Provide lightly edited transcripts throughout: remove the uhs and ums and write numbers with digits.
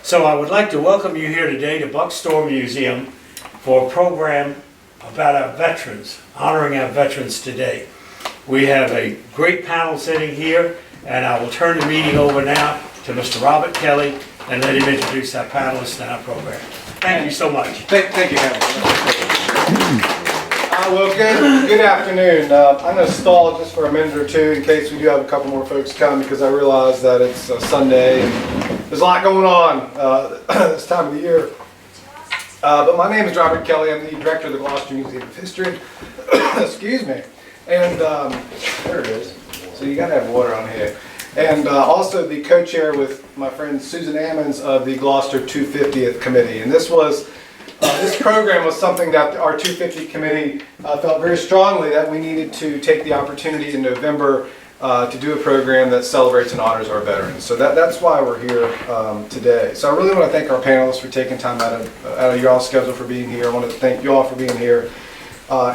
So I would like to welcome you here today to Buckstore Museum for a program about our veterans, honoring our veterans today. We have a great panel sitting here, and I will turn the meeting over now to Mr. Robert Kelly and let him introduce our panelists in our program. Thank you so much. Thank you, Henry. Well, good afternoon. I'm going to stall just for a minute or two in case we do have a couple more folks come, because I realize that it's Sunday and there's a lot going on this time of the year. But my name is Robert Kelly. I'm the director of the Gloucester Museum of History. Excuse me. And there it is. So you got to have water on here. And also the co-chair with my friend Susan Ammons of the Gloucester 250th committee. And this program was something that our 250 committee felt very strongly that we needed to take the opportunity in November to do a program that celebrates and honors our veterans. So that's why we're here today. So I really want to thank our panelists for taking time out of your all schedule for being here. I want to thank you all for being here.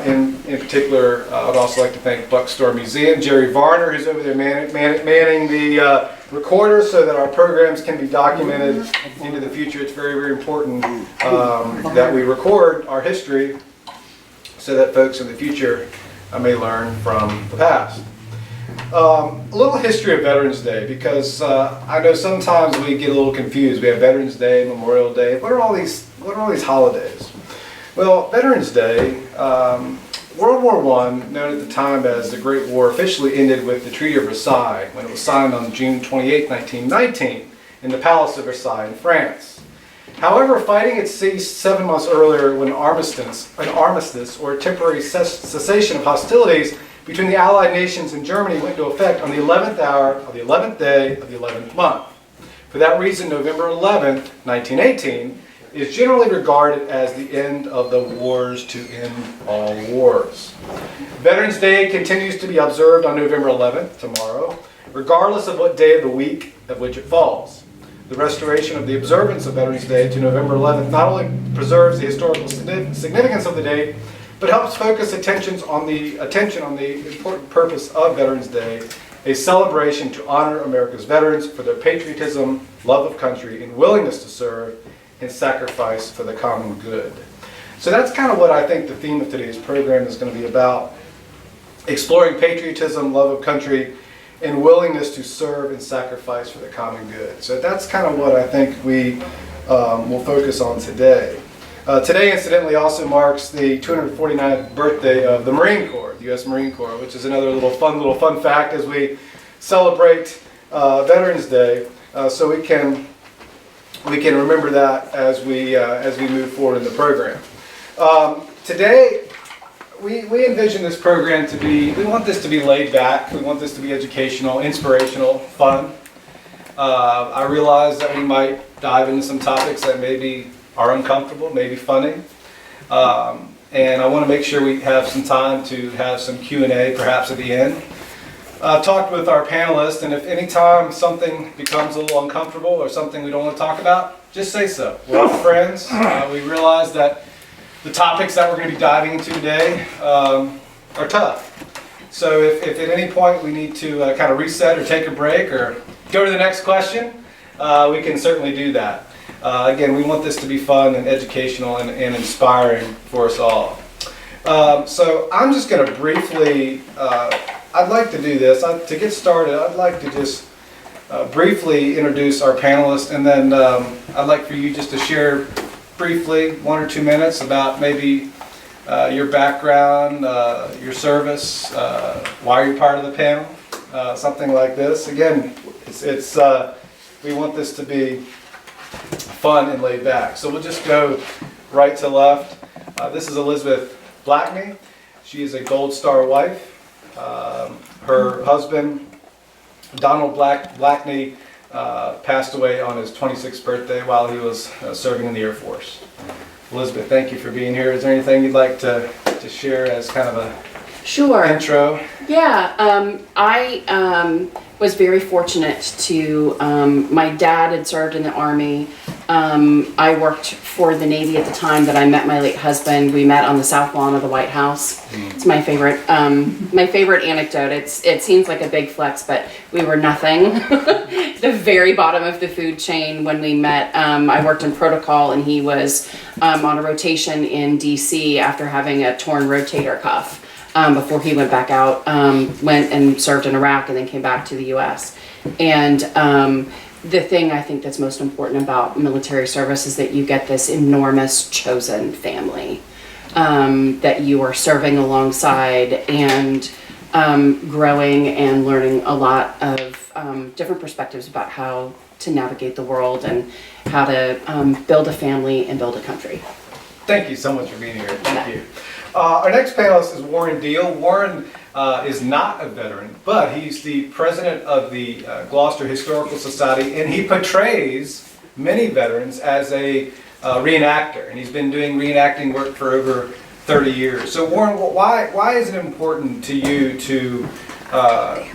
In particular, I would also like to thank Buckstore Museum, Jerry Varner, who's over there manning the recorder so that our programs can be documented into the future. It's very, very important that we record our history so that folks in the future may learn from the past. A little history of Veterans Day, because I know sometimes we get a little confused. We have Veterans Day, Memorial Day. What are all these holidays? Well, Veterans Day, World War I, known at the time as the Great War, officially ended with the Treaty of Versailles when it was signed on June 28, 1919 in the Palace of Versailles in France. However, fighting had ceased 7 months earlier when an armistice or temporary cessation of hostilities between the Allied nations and Germany went into effect on the 11th hour of the 11th day of the 11th month. For that reason, November 11th, 1918, is generally regarded as the end of the wars to end all wars. Veterans Day continues to be observed on November 11th, tomorrow, regardless of what day of the week of which it falls. The restoration of the observance of Veterans Day to November 11th not only preserves the historical significance of the date, but helps focus attention on the important purpose of Veterans Day, a celebration to honor America's veterans for their patriotism, love of country, and willingness to serve and sacrifice for the common good. So that's kind of what I think the theme of today's program is going to be about: exploring patriotism, love of country, and willingness to serve and sacrifice for the common good. So that's kind of what I think we will focus on today. Today, incidentally, also marks the 249th birthday of the Marine Corps, the U.S. Marine Corps, which is another little fun fact as we celebrate Veterans Day, so we can remember that as we move forward in the program. Today, we envision this program to be, we want this to be laid back, we want this to be educational, inspirational, fun. I realize that we might dive into some topics that maybe are uncomfortable, maybe funny. And I want to make sure we have some time to have some Q&A perhaps at the end. I've talked with our panelists, and if any time something becomes a little uncomfortable or something we don't want to talk about, just say so. We're all friends. We realize that the topics that we're going to be diving into today are tough. So if at any point we need to kind of reset or take a break or go to the next question, we can certainly do that. Again, we want this to be fun and educational and inspiring for us all. So I'm just going to briefly, I'd like to do this. To get started, I'd like to just briefly introduce our panelists, and then I'd like for you just to share briefly 1 or 2 minutes about maybe your background, your service, why you're part of the panel, something like this. Again, we want this to be fun and laid back. So we'll just go right to left. This is Elizabeth Blackney. She is a Gold Star wife. Her husband, Donald Blackney, passed away on his 26th birthday while he was serving in the Air Force. Elizabeth, thank you for being here. Is there anything you'd like to share as kind of a intro? Yeah, I was very fortunate to, my dad had served in the Army. I worked for the Navy at the time that I met my late husband. We met on the south lawn of the White House. It's my favorite anecdote. It seems like a big flex, but we were nothing. The very bottom of the food chain when we met. I worked in protocol, and he was on a rotation in DC after having a torn rotator cuff before he went back out, went and served in Iraq and then came back to the US. And the thing I think that's most important about military service is that you get this enormous chosen family that you are serving alongside and growing and learning a lot of different perspectives about how to navigate the world and how to build a family and build a country. Thank you so much for being here. Thank you. Our next panelist is Warren Deal. Warren is not a veteran, but he's the president of the Gloucester Historical Society, and he portrays many veterans as a reenactor, and he's been doing reenacting work for over 30 years. So Warren, why is it important to you to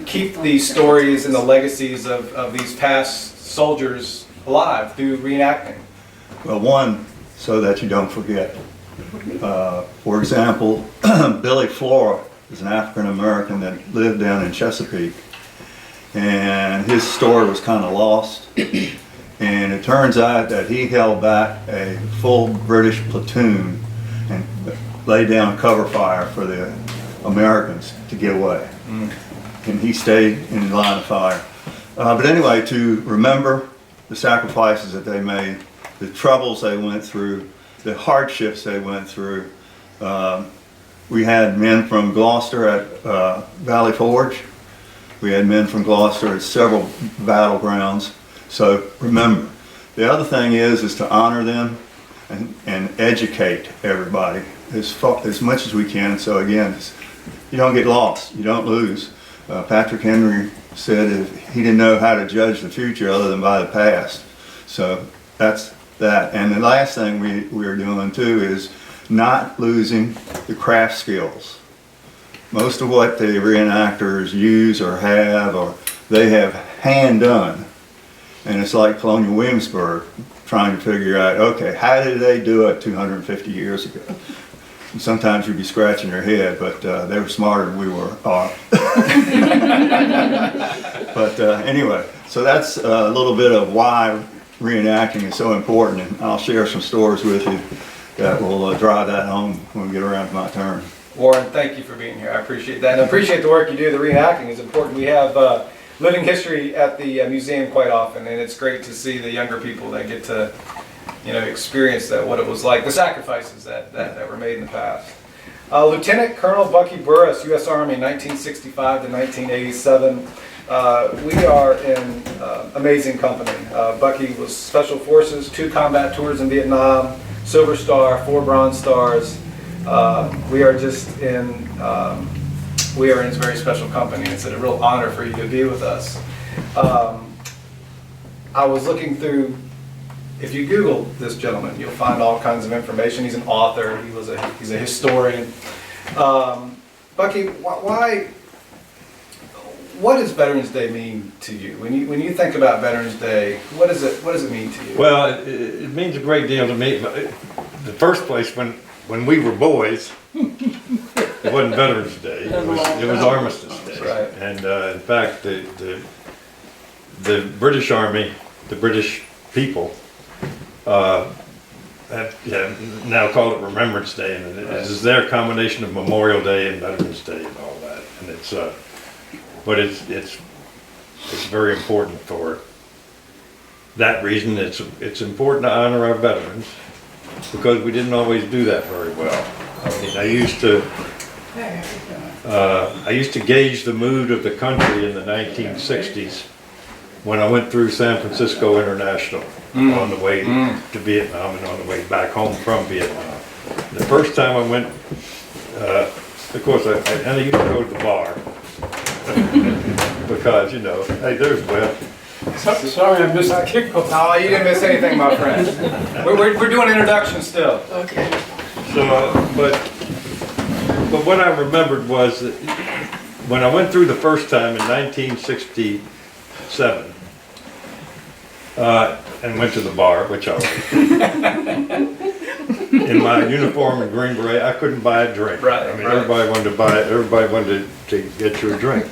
keep these stories and the legacies of these past soldiers alive through reenacting? Well, one, so that you don't forget. For example, Billy Flora is an African American that lived down in Chesapeake, and his story was kind of lost. And it turns out that he held back a full British platoon and laid down cover fire for the Americans to get away. And he stayed in the line of fire. But anyway, to remember the sacrifices that they made, the troubles they went through, the hardships they went through. We had men from Gloucester at Valley Forge. We had men from Gloucester at several battlegrounds. So remember, the other thing is to honor them and educate everybody as much as we can. So again, you don't get lost, you don't lose. Patrick Henry said he didn't know how to judge the future other than by the past. So that's that. And the last thing we're doing too is not losing the craft skills. Most of what the reenactors use or they have hand done. And it's like Colonial Williamsburg trying to figure out, okay, how did they do it 250 years ago? And sometimes you'd be scratching your head, but they were smarter than we were. But anyway, so that's a little bit of why reenacting is so important, and I'll share some stories with you that will drive that home when we get around to my turn. Warren, thank you for being here. I appreciate that, and I appreciate the work you do. The reenacting is important. We have living history at the museum quite often, and it's great to see the younger people that get to, experience what it was like, the sacrifices that were made in the past. Lieutenant Colonel Bucky Burruss, U.S. Army, 1965 to 1987. We are in amazing company. Bucky was Special Forces, 2 combat tours in Vietnam, Silver Star, 4 Bronze Stars. We are in very special company. It's a real honor for you to be with us. I was looking through, if you Google this gentleman, you'll find all kinds of information. He's an author, he's a historian. Bucky, what does Veterans Day mean to you? When you think about Veterans Day, what does it mean to you? Well, it means a great deal to me. The first place, when we were boys, it wasn't Veterans Day. It was Armistice Day. Right. And in fact, the British Army, the British people, have now call it Remembrance Day, and it is their combination of Memorial Day and Veterans Day and all that. And it's very important for that reason. It's important to honor our veterans because we didn't always do that very well. I mean, I used to gauge the mood of the country in the 1960s when I went through San Francisco International on the way to Vietnam and on the way back home from Vietnam. The first time I went, of course, I used to go to the bar because, hey, there's Webb. Sorry, I missed the kickoff. Oh, you didn't miss anything, my friend. We're doing introductions still. Okay. So, but what I remembered was that when I went through the first time in 1967, and went to the bar, which I was. In my uniform and Green Beret, I couldn't buy a drink. Right, I mean, right. everybody wanted to buy it, everybody wanted to get you a drink.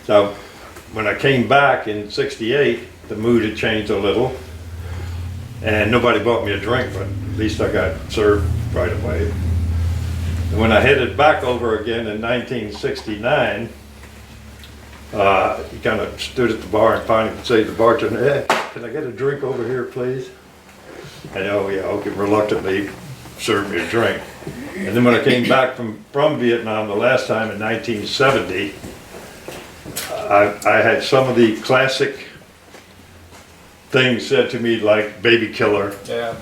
So when I came back in '68, the mood had changed a little. And nobody bought me a drink, but at least I got served right away. And when I headed back over again in 1969, he kind of stood at the bar and finally could say to the bartender, "Hey, can I get a drink over here, please?" And oh yeah, okay, reluctantly served me a drink. And then when I came back from Vietnam the last time in 1970, I had some of the classic things said to me like baby killer. Yeah.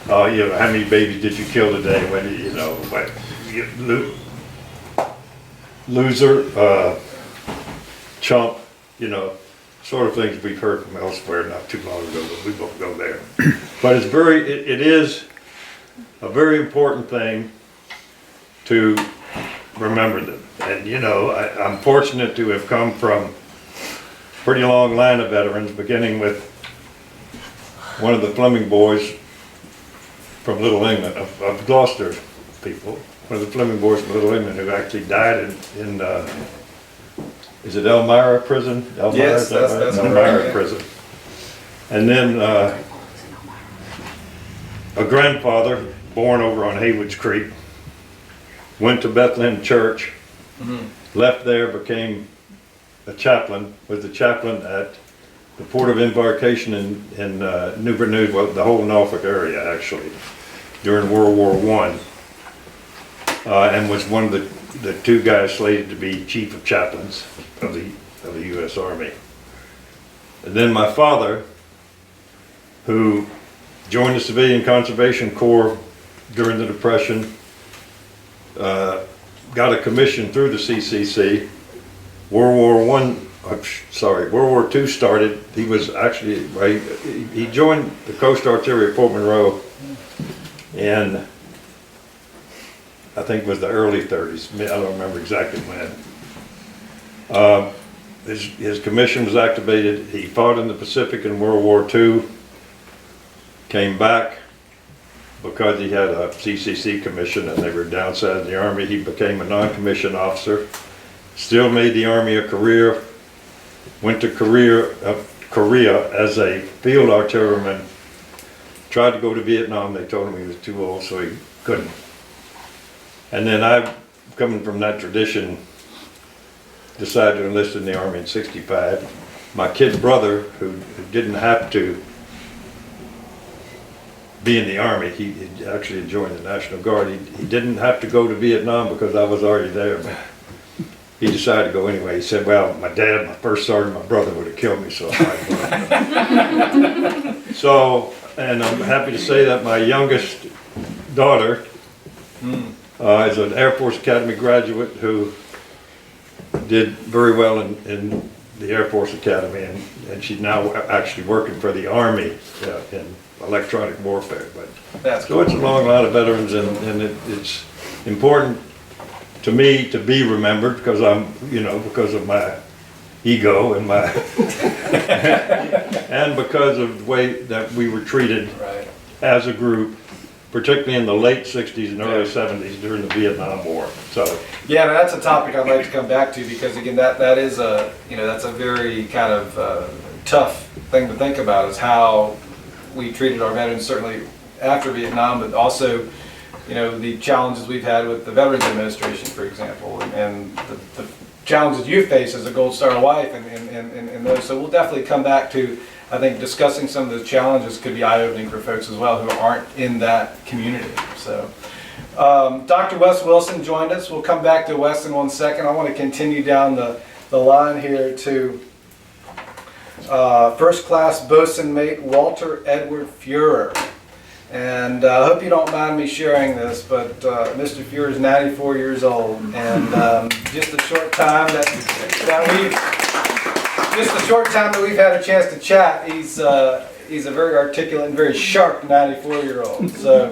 You know, how many babies did you kill today? When you know, like loser, chump, you know, sort of things we've heard from elsewhere not too long ago, but we won't go there. But it's it is a very important thing to remember them. And you know, I'm fortunate to have come from a pretty long line of veterans, beginning with one of the Fleming boys from Little England, of Gloucester people, one of the Fleming boys from Little England who actually died in is it Elmira prison? Elmira, Yes, is that right? that's Elmira right, yeah. prison. And then a grandfather born over on Haywood's Creek, went to Bethlehem Church, left there, became a chaplain, was the chaplain at the port of embarkation in Newport News, well, the whole Norfolk area actually, during World War I, and was one of the two guys slated to be chief of chaplains of the U.S. Army. And then my father, who joined the Civilian Conservation Corps during the Depression, got a commission through the CCC. World War II started. He was actually, he joined the Coast Artillery at Fort Monroe in, I think it was the early 30s. I don't remember exactly when. His commission was activated. He fought in the Pacific in World War II, came back because he had a CCC commission and they were downsizing the Army. He became a non-commissioned officer, still made the Army a career, went to Korea as a field artilleryman, tried to go to Vietnam. They told him he was too old, so he couldn't. And then I, coming from that tradition, decided to enlist in the Army in '65. My kid brother, who didn't have to be in the Army, he actually joined the National Guard. He didn't have to go to Vietnam because I was already there, but he decided to go anyway. He said, well, my dad, my first sergeant, my brother would have killed me, so I might go. So, and I'm happy to say that my youngest daughter is an Air Force Academy graduate who did very well in the Air Force Academy, and she's now actually working for the Army in electronic warfare. But That's so it's a long line of veterans, and it's important to me to be remembered because because of my ego and my and because of the way that we were treated right. as a group, particularly in the late '60s and early '70s during the Vietnam War. So Yeah, that's a topic I'd like to come back to because again, that is a that's a very kind of tough thing to think about, is how we treated our veterans, certainly after Vietnam, but also the challenges we've had with the Veterans Administration, for example, and the challenges you face as a Gold Star wife and those. So we'll definitely come back to, I think, discussing some of those challenges could be eye-opening for folks as well who aren't in that community. So Dr. Wes Wilson joined us. We'll come back to Wes in 1 second. I want to continue down the line here to First Class Bosun Mate Walter Edward Fuhrer. And I hope you don't mind me sharing this, but Mr. Fuhrer is 94 years old, and just the short time that we've had a chance to chat, he's a very articulate and very sharp 94-year-old. So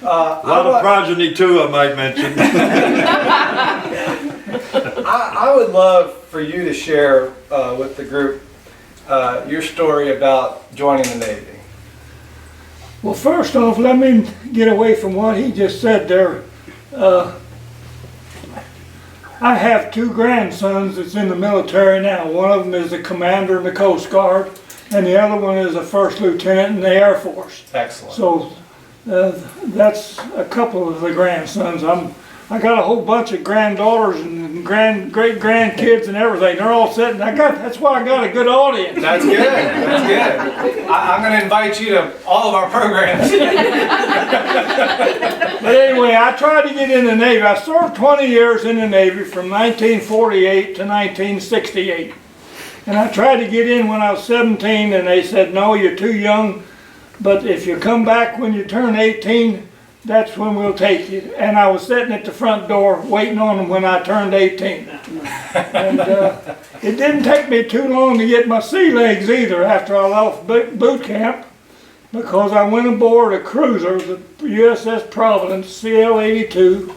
a lot of progeny too, I might mention. I would love for you to share with the group your story about joining the Navy. Well, first off, let me get away from what he just said there. I have two grandsons that's in the military now. One of them is a commander in the Coast Guard, and the other one is a first lieutenant in the Air Force. Excellent. So that's a couple of the grandsons. I got a whole bunch of granddaughters and great grandkids and everything. They're all sitting. That's why I got a good audience. That's good. That's good. I'm going to invite you to all of our programs. But anyway, I tried to get in the Navy. I served 20 years in the Navy from 1948 to 1968. And I tried to get in when I was 17, and they said, no, you're too young. But if you come back when you turn 18, that's when we'll take you. And I was sitting at the front door waiting on them when I turned 18. And it didn't take me too long to get my sea legs either after I left boot camp, because I went aboard a cruiser, the USS Providence, CL-82,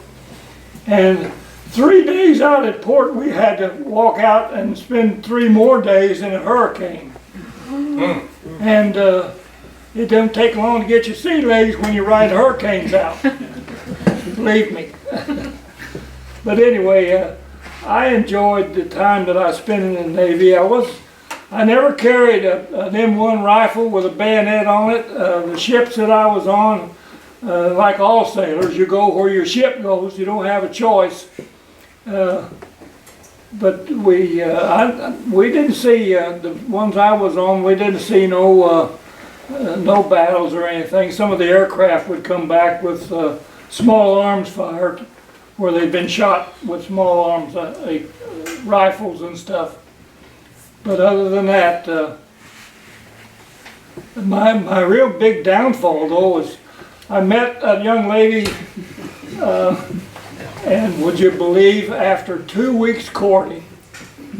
and 3 days out at port we had to walk out and spend 3 more days in a hurricane. And it doesn't take long to get your sea legs when you ride hurricanes out. Believe me. But anyway, I enjoyed the time that I spent in the Navy. I never carried an M1 rifle with a bayonet on it. The ships that I was on, like all sailors, you go where your ship goes. You don't have a choice. But we didn't see, the ones I was on, we didn't see no battles or anything. Some of the aircraft would come back with small arms fired, where they'd been shot with small arms, rifles and stuff. But other than that, my real big downfall though was I met a young lady, and would you believe, after 2 weeks courting,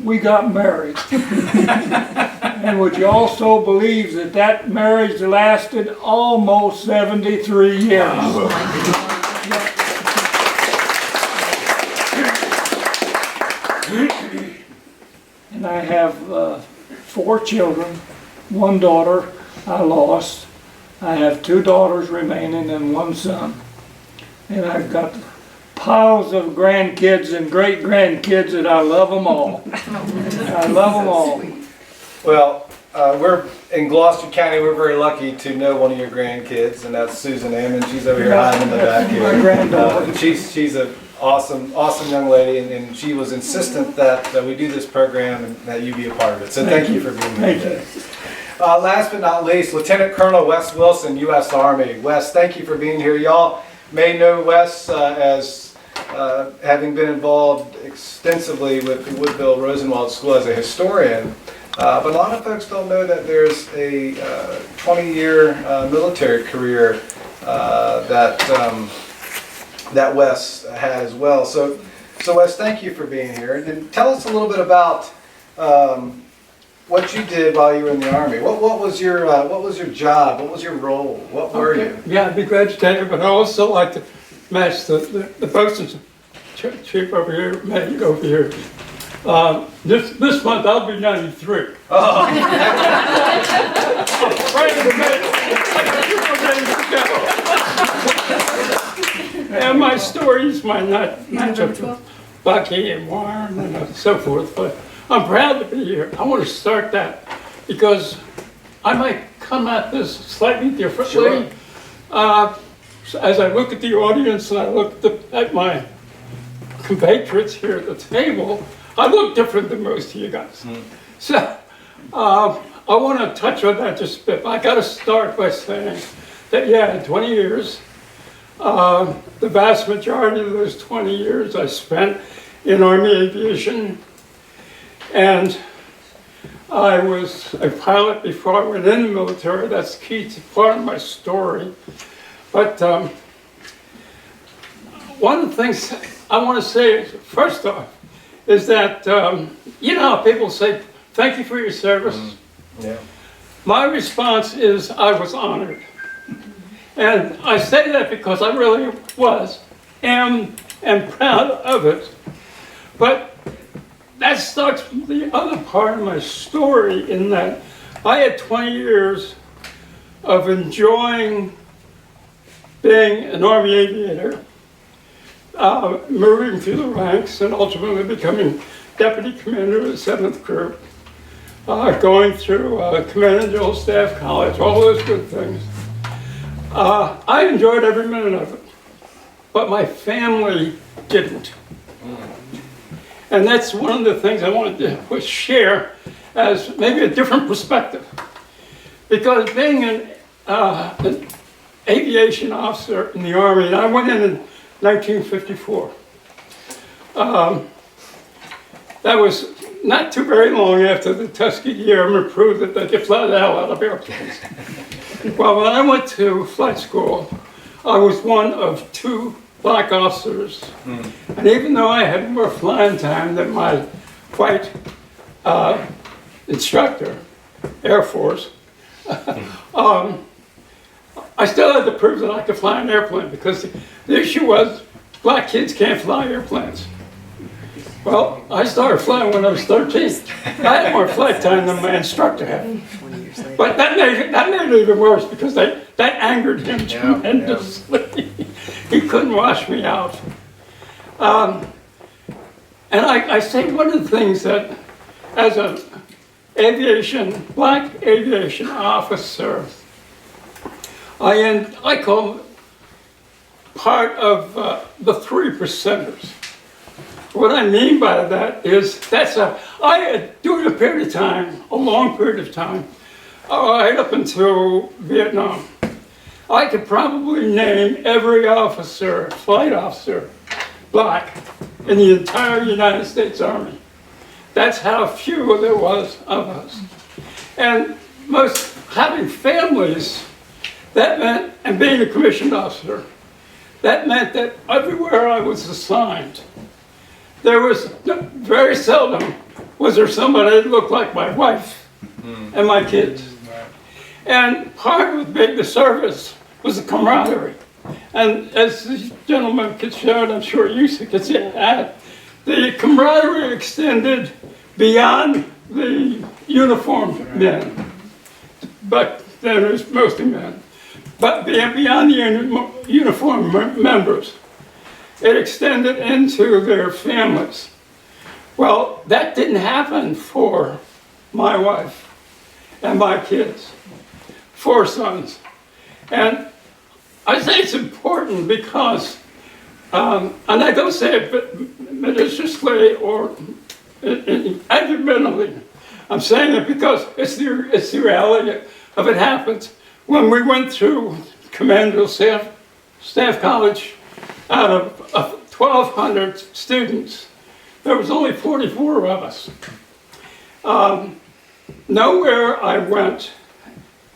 we got married. And would you also believe that marriage lasted almost 73 years? And I have 4 children, 1 daughter I lost. I have 2 daughters remaining and 1 son. And I've got piles of grandkids and great-grandkids that I love them all. I love them all. Well, we're in Gloucester County. We're very lucky to know one of your grandkids, and that's Susan Ammon. She's over here hiding in the back here. My granddaughter. She's an awesome young lady, and she was insistent that we do this program and that you be a part of it. So thank you for being here today. Last but not least, Lieutenant Colonel Wes Wilson, U.S. Army. Wes, thank you for being here. Y'all may know Wes as having been involved extensively with the Woodville Rosenwald School as a historian. But a lot of folks don't know that there's a 20-year military career that Wes had as well. So Wes, thank you for being here. And tell us a little bit about what you did while you were in the Army. What was your job? What was your role? What were you? Yeah, I'd be glad to tell you, but I also like to match the bosun's chief over here, Meg over here. This month I'll be 93. Oh. And my stories might not match up with Bucky and Warren and so forth, but I'm proud to be here. I want to start that because I might come at this slightly differently. Sure. As I look at the audience and I look at my compatriots here at the table, I look different than most of you guys. So I want to touch on that just a bit. I got to start by saying that, yeah, in 20 years, the vast majority of those 20 years I spent in Army aviation, and I was a pilot before I went in the military. That's key to part of my story. But one of the things I want to say, first off, is that, you know how people say, thank you for your service? Yeah. My response is, I was honored. And I say that because I really am proud of it. But that starts with the other part of my story in that I had 20 years of enjoying being an Army aviator, moving through the ranks and ultimately becoming Deputy Commander of the 7th Group, going through Command and General Staff College, all those good things. I enjoyed every minute of it, but my family didn't. And that's one of the things I wanted to share as maybe a different perspective. Because being an aviation officer in the Army, and I went in 1954. That was not too very long after the Tuskegee Airmen proved that they could fly the hell out of airplanes. Well, when I went to flight school, I was one of 2 black officers. And even though I had more flying time than my white instructor, Air Force, I still had to prove that I could fly an airplane, because the issue was black kids can't fly airplanes. Well, I started flying when I was 13. I had more flight time than my instructor had. But that made it even worse, because that angered him tremendously. He couldn't wash me out. And I say one of the things that, as an black aviation officer, I call part of the 3%ers. What I mean by that is during a period of time, a long period of time, right up until Vietnam, I could probably name every officer, flight officer, black, in the entire United States Army. That's how few there was of us. And most having families, that meant, and being a commissioned officer, that meant that everywhere I was assigned, there was very seldom was there somebody that looked like my wife and my kids. And part of being the service was the camaraderie. And as this gentleman could show, and I'm sure you could see that, the camaraderie extended beyond the uniformed men, but then it was mostly men, but beyond the uniformed members. It extended into their families. Well, that didn't happen for my wife and my kids, 4 sons. And I say it's important because, and I don't say it maliciously or argumentatively. I'm saying it because it's the reality of it happens. When we went through Command and Staff College, out of 1,200 students, there was only 44 of us. Nowhere I went,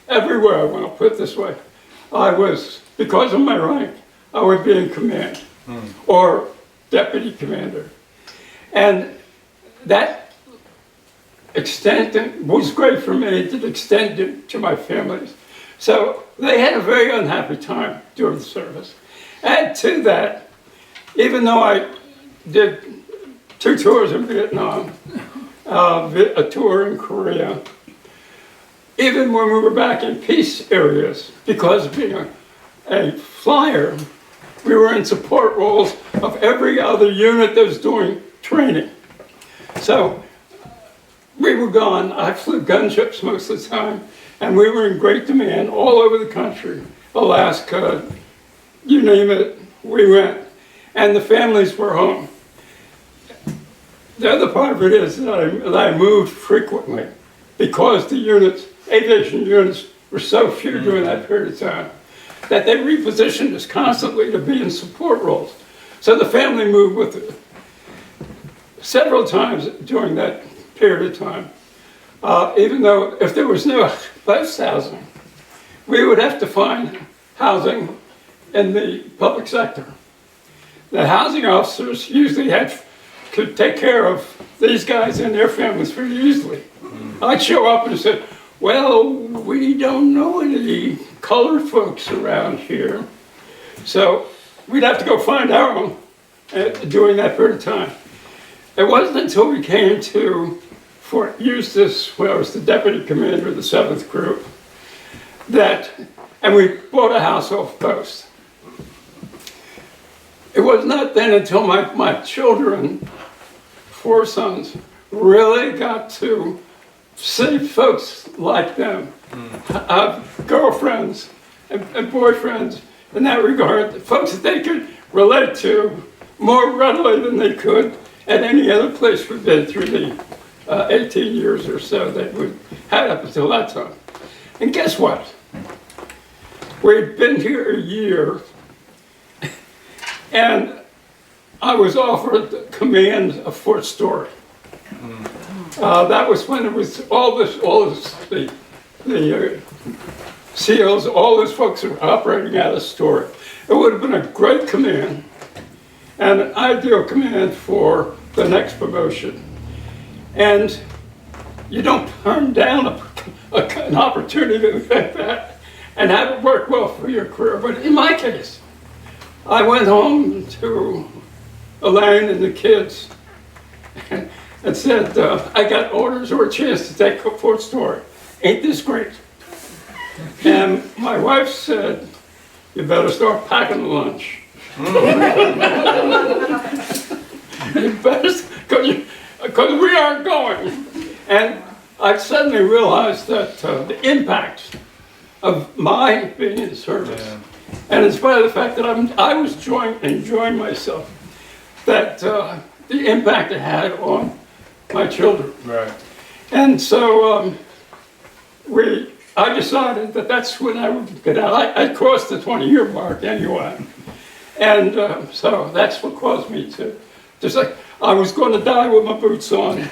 everywhere I went, I'll put it this way, I was, because of my rank, I would be in command or deputy commander. And that extent was great for me. It did extend it to my families. So they had a very unhappy time during the service. Add to that, even though I did 2 tours in Vietnam, a tour in Korea, even when we were back in peace areas, because of being a flyer, we were in support roles of every other unit that was doing training. So we were gone. I flew gunships most of the time, and we were in great demand all over the country, Alaska, you name it, we went. And the families were home. The other part of it is that I moved frequently because the units, aviation units, were so few during that period of time that they repositioned us constantly to be in support roles. So the family moved with it. Several times during that period of time, even though if there was no bus housing, we would have to find housing in the public sector. The housing officers usually could take care of these guys and their families pretty easily. I'd show up and say, well, we don't know any colored folks around here. So we'd have to go find our own during that period of time. It wasn't until we came to Fort Eustis, where I was the deputy commander of the 7th Group, and we bought a house off Post. It was not then until my children, 4 sons, really got to see folks like them, have girlfriends and boyfriends in that regard, folks that they could relate to more readily than they could at any other place we've been through the 18 years or so that we had up until that time. And guess what? We'd been here a year, and I was offered the command of Fort Story. That was when it was all this, the SEALs, all those folks were operating out of Story. It would have been a great command and an ideal command for the next promotion. And you don't turn down an opportunity like that and have it work well for your career. But in my case, I went home to Elaine and the kids and said, I got orders or a chance to take Fort Story. Ain't this great? And my wife said, you better start packing the lunch. You better, because we aren't going. And I suddenly realized that the impact of my being in service, and in spite of the fact that I was enjoying myself, that the impact it had on my children. Right. And so I decided that that's when I would get out. I crossed the 20-year mark anyway. And so that's what caused me to, just like, I was going to die with my boots on,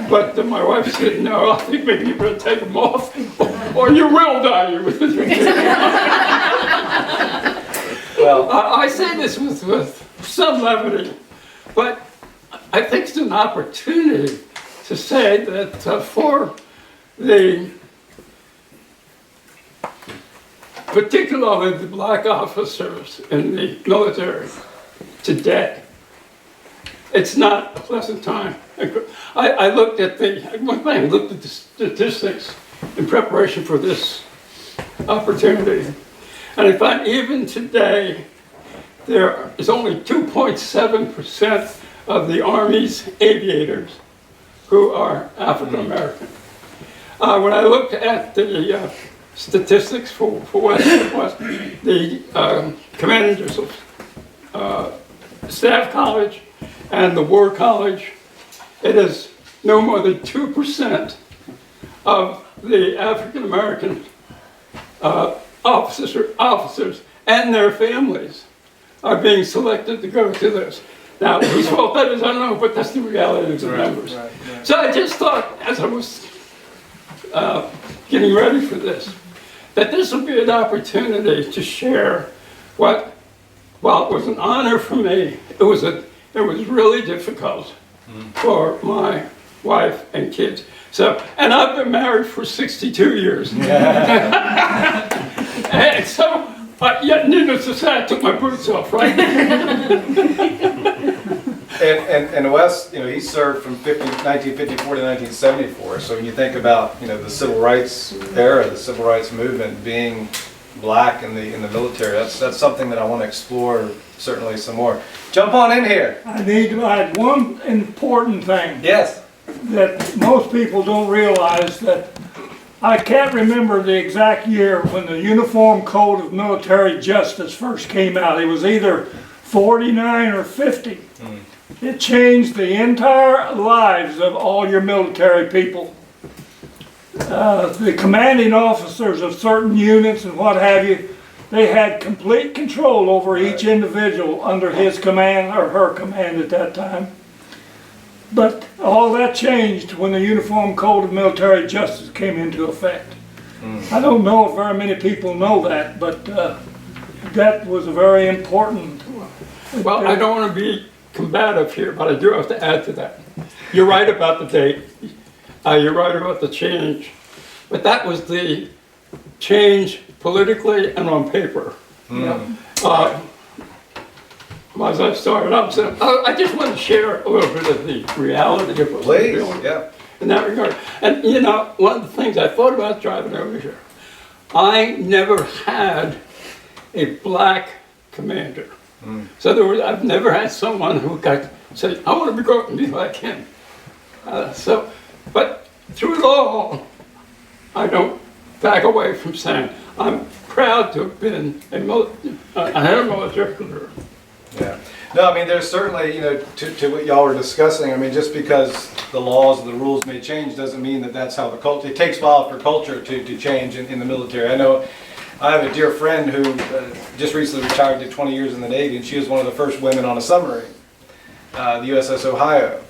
but my wife said, no, I think maybe you better take them off, or you will die with them. Well, I say this with some levity, but I think it's an opportunity to say that for the, particularly the black officers in the military today, it's not a pleasant time. I looked at the statistics in preparation for this opportunity, and I find even today there is only 2.7% of the Army's aviators who are African American. When I looked at the statistics for West, the commanders of Staff College and the War College, it is no more than 2% of the African American officers and their families are being selected to go to this. Now, whose fault that is, I don't know, but that's the reality of the numbers. Right. So I just thought, as I was getting ready for this, that this would be an opportunity to share what, while it was an honor for me, it was really difficult for my wife and kids. So, and I've been married for 62 years. And so, yet needless to say, I took my boots off, right? And Wes, he served from 1954 to 1974. So when you think about, the civil rights era, the civil rights movement, being black in the military, that's something that I want to explore certainly some more. Jump on in here. I need to add one important thing. Yes. That most people don't realize, that I can't remember the exact year when the Uniform Code of Military Justice first came out. It was either 49 or 50. It changed the entire lives of all your military people. The commanding officers of certain units and what have you, they had complete control over each individual under his command or her command at that time. But all that changed when the Uniform Code of Military Justice came into effect. I don't know if very many people know that, but that was a very important. Well, I don't want to be combative here, but I do have to add to that. You're right about the date. You're right about the change. But that was the change politically and on paper. As I started up, so I just want to share a little bit of the reality of what we're doing in that regard. And one of the things I thought about driving over here I never had a black commander. So I've never had someone who said, I want to grow up and be like him. But through it all, I don't back away from saying, I'm proud to have been I had a military career. Yeah. No, I mean, there's certainly, to what y'all were discussing, I mean, just because the laws and the rules may change doesn't mean that that's how the culture, it takes a while for culture to change in the military. I know I have a dear friend who just recently retired, did 20 years in the Navy, and she was one of the first women on a submarine, the USS Ohio.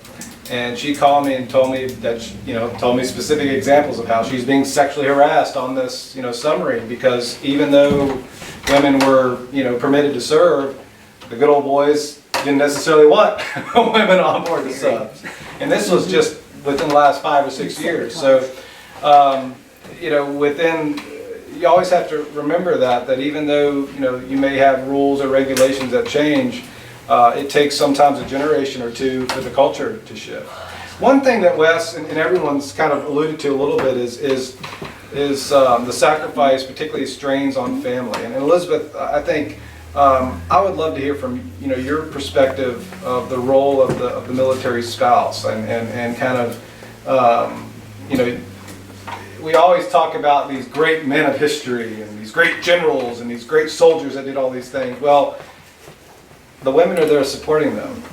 And she called me and told me that, told me specific examples of how she's being sexually harassed on this, submarine, because even though women were, permitted to serve, the good old boys didn't necessarily want women on board the subs. And this was just within the last 5 or 6 years. So, you always have to remember that even though, you may have rules or regulations that change, it takes sometimes a generation or two for the culture to shift. One thing that Wes and everyone's kind of alluded to a little bit is the sacrifice, particularly strains on family. And Elizabeth, I think I would love to hear from your perspective of the role of the military spouse and kind of we always talk about these great men of history and these great generals and these great soldiers that did all these things. Well, the women are there supporting them.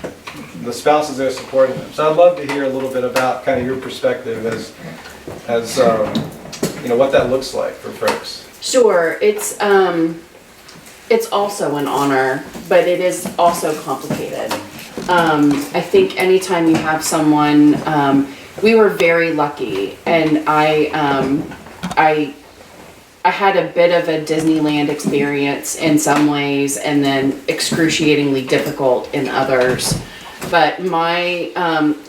The spouses are supporting them. So I'd love to hear a little bit about kind of your perspective as what that looks like for folks. Sure, it's also an honor, but it is also complicated. I think anytime you have someone, we were very lucky, and I had a bit of a Disneyland experience in some ways, and then excruciatingly difficult in others. But my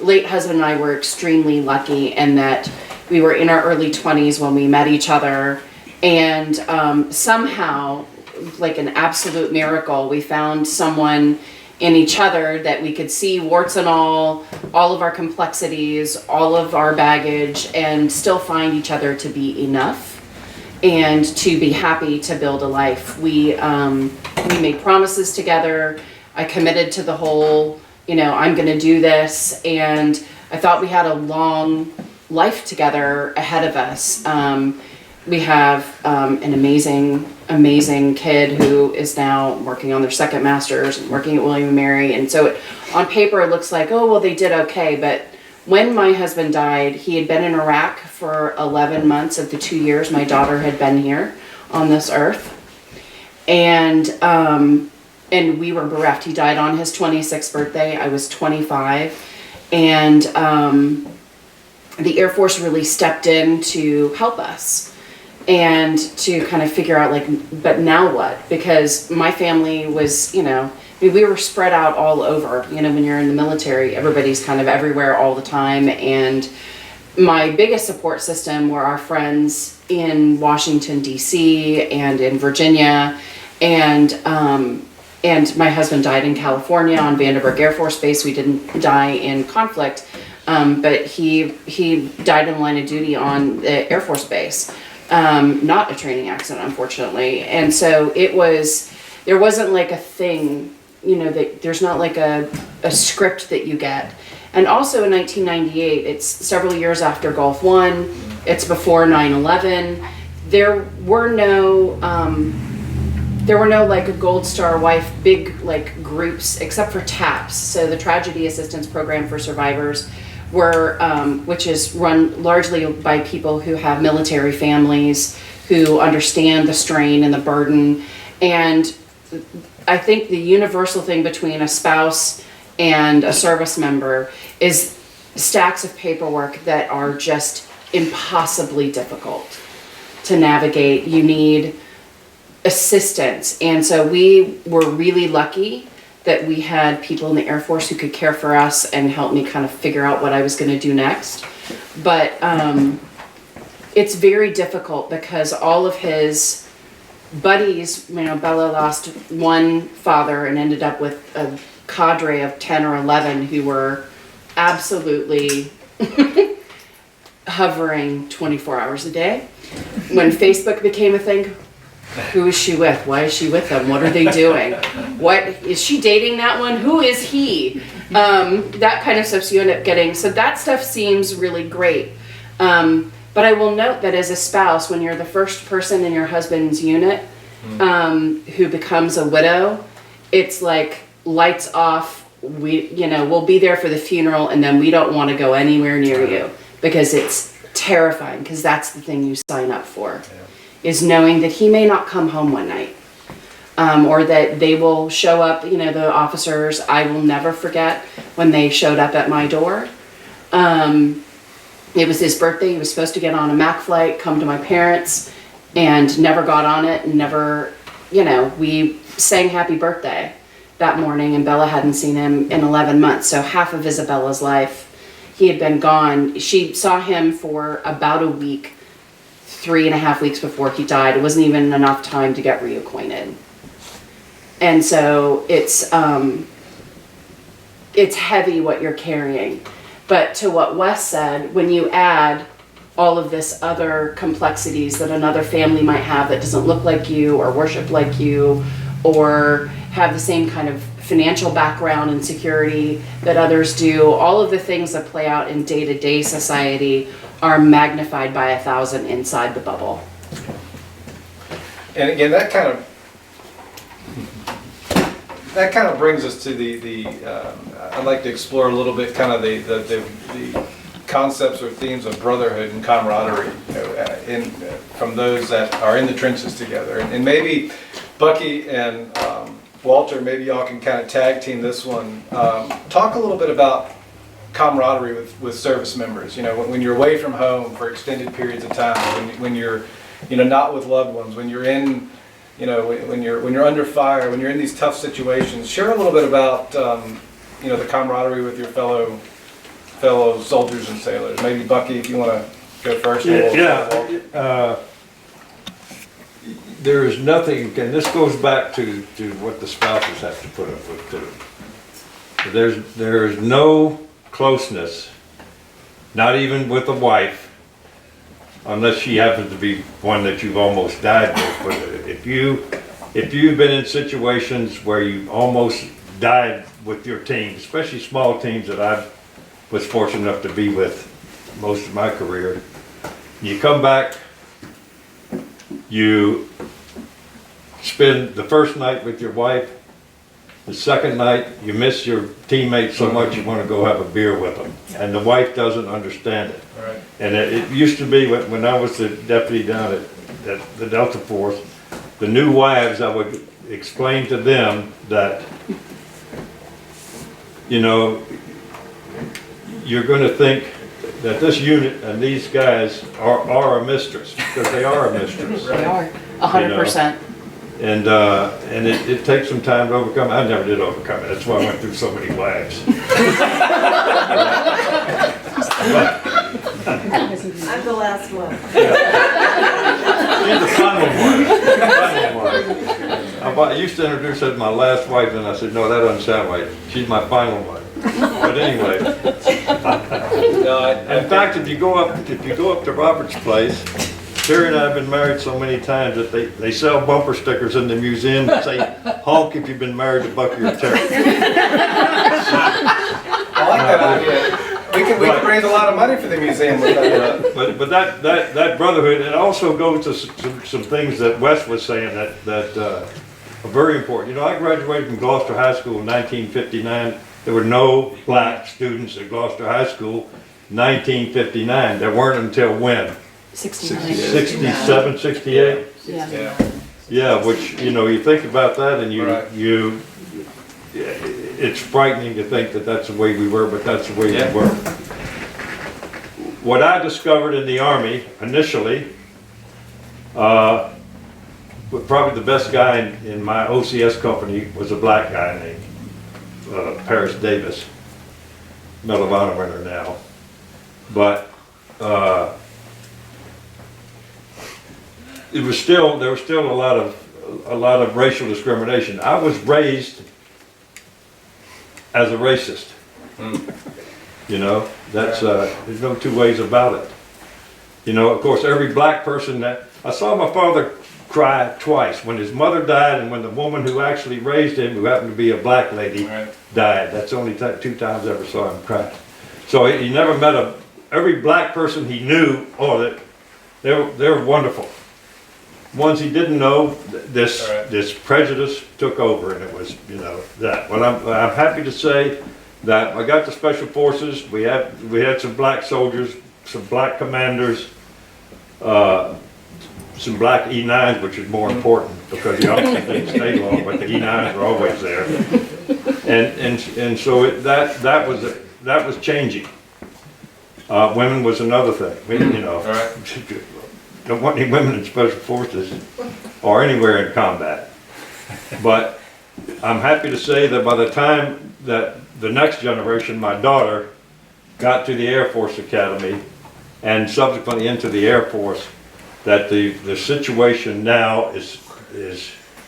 late husband and I were extremely lucky in that we were in our early 20s when we met each other, and somehow, like an absolute miracle, we found someone in each other that we could see warts and all of our complexities, all of our baggage, and still find each other to be enough and to be happy to build a life. We made promises together. I committed to the whole, I'm gonna do this, and I thought we had a long life together ahead of us. We have an amazing kid who is now working on their second master's and working at William & Mary. And so on paper it looks like, oh, well, they did okay. But when my husband died, he had been in Iraq for 11 months of the 2 years my daughter had been here on this earth. And we were bereft. He died on his 26th birthday. I was 25. And the Air Force really stepped in to help us and to kind of figure out, but now what? Because my family was, we were spread out all over. When you're in the military, everybody's kind of everywhere all the time. And my biggest support system were our friends in Washington, D.C. and in Virginia. And my husband died in California on Vandenberg Air Force Base. We didn't die in conflict, but he died in the line of duty on the Air Force Base. Not a training accident, unfortunately. And so there wasn't like a thing, that there's not like a script that you get. And also in 1998, it's several years after Gulf War, it's before 9/11. There were no like a Gold Star wife, big like groups, except for TAPS. So the Tragedy Assistance Program for Survivors, which is run largely by people who have military families, who understand the strain and the burden. And I think the universal thing between a spouse and a service member is stacks of paperwork that are just impossibly difficult to navigate. You need assistance. And so we were really lucky that we had people in the Air Force who could care for us and help me kind of figure out what I was going to do next. But it's very difficult because all of his buddies, Bella lost one father and ended up with a cadre of 10 or 11 who were absolutely hovering 24 hours a day. when Facebook became a thing, who is she with? Why is she with them? What are they doing? What is she dating that one? Who is he? That kind of stuff you end up getting. So that stuff seems really great. But I will note that as a spouse, when you're the first person in your husband's unit who becomes a widow, it's like lights off. We'll be there for the funeral, and then we don't want to go anywhere near you because it's terrifying. Because that's the thing you sign up for, is knowing that he may not come home one night, or that they will show up. The officers. I will never forget when they showed up at my door. It was his birthday. He was supposed to get on a Mac flight, come to my parents, and never got on it. And never, we sang happy birthday that morning, and Bella hadn't seen him in 11 months. So half of Isabella's life, he had been gone. She saw him for about a week, 3.5 weeks before he died. It wasn't even enough time to get reacquainted. And so it's heavy what you're carrying. But to what Wes said, when you add all of this other complexities that another family might have that doesn't look like you or worship like you or have the same kind of financial background and security that others do, all of the things that play out in day-to-day society are magnified by 1,000 inside the bubble. And again, that kind of brings us to the I'd like to explore a little bit kind of the concepts or themes of brotherhood and camaraderie, from those that are in the trenches together. And maybe Bucky and Walter, maybe y'all can kind of tag team this one. Talk a little bit about camaraderie with service members. When you're away from home for extended periods of time, when you're not with loved ones, when you're in when you're under fire, when you're in these tough situations. Share a little bit about the camaraderie with your fellow soldiers and sailors. Maybe Bucky, if you want to go first. There is nothing, and this goes back to what the spouses have to put up with too. There is no closeness, not even with a wife, unless she happens to be one that you've almost died with. But if you've been in situations where you almost died with your team, especially small teams that I was fortunate enough to be with most of my career, you come back, you spend the first night with your wife, the second night you miss your teammate so much you want to go have a beer with them, and the wife doesn't understand it. Right. And it used to be when I was the deputy down at the Delta Force, the new wives, I would explain to them that you're going to think that this unit and these guys are a mistress, because they are a mistress. They are 100%. And it takes some time to overcome. I never did overcome it. That's why I went through so many wives. I'm the last one. She's the final one. I used to introduce her as my last wife, and I said, no, that doesn't sound right. She's my final one. But anyway, in fact, if you go up to Robert's place, Terry and I have been married so many times that they sell bumper stickers in the museum that say, honk if you've been married to Bucky or Terry. I like that idea. We can raise a lot of money for the museum with that. But that brotherhood, it also goes to some things that Wes was saying that are very important. I graduated from Gloucester High School in 1959. There were no black students at Gloucester High School in 1959. There weren't until when? 69. 67, 68? Yeah. Yeah, which, you think about that and it's frightening to think that that's the way we were, but that's the way we were. What I discovered in the Army initially, probably the best guy in my OCS company was a black guy named Paris Davis, Medal of Honor winner now. But there was still a lot of racial discrimination. I was raised as a racist. That's there's no two ways about it. Of course, every black person that I saw my father cry twice, when his mother died and when the woman who actually raised him, who happened to be a black lady, died. That's the only two times I ever saw him cry. So he never met every black person he knew, they're wonderful. Ones he didn't know, this prejudice took over, and it was, that. Well, I'm happy to say that I got the special forces. We had some black soldiers, some black commanders, some black E9s, which is more important because the officers didn't stay long, but the E9s were always there. And so that was changing. Women was another thing. We, don't want any women in special forces or anywhere in combat. But I'm happy to say that by the time that the next generation, my daughter, got to the Air Force Academy and subsequently into the Air Force, that the situation now is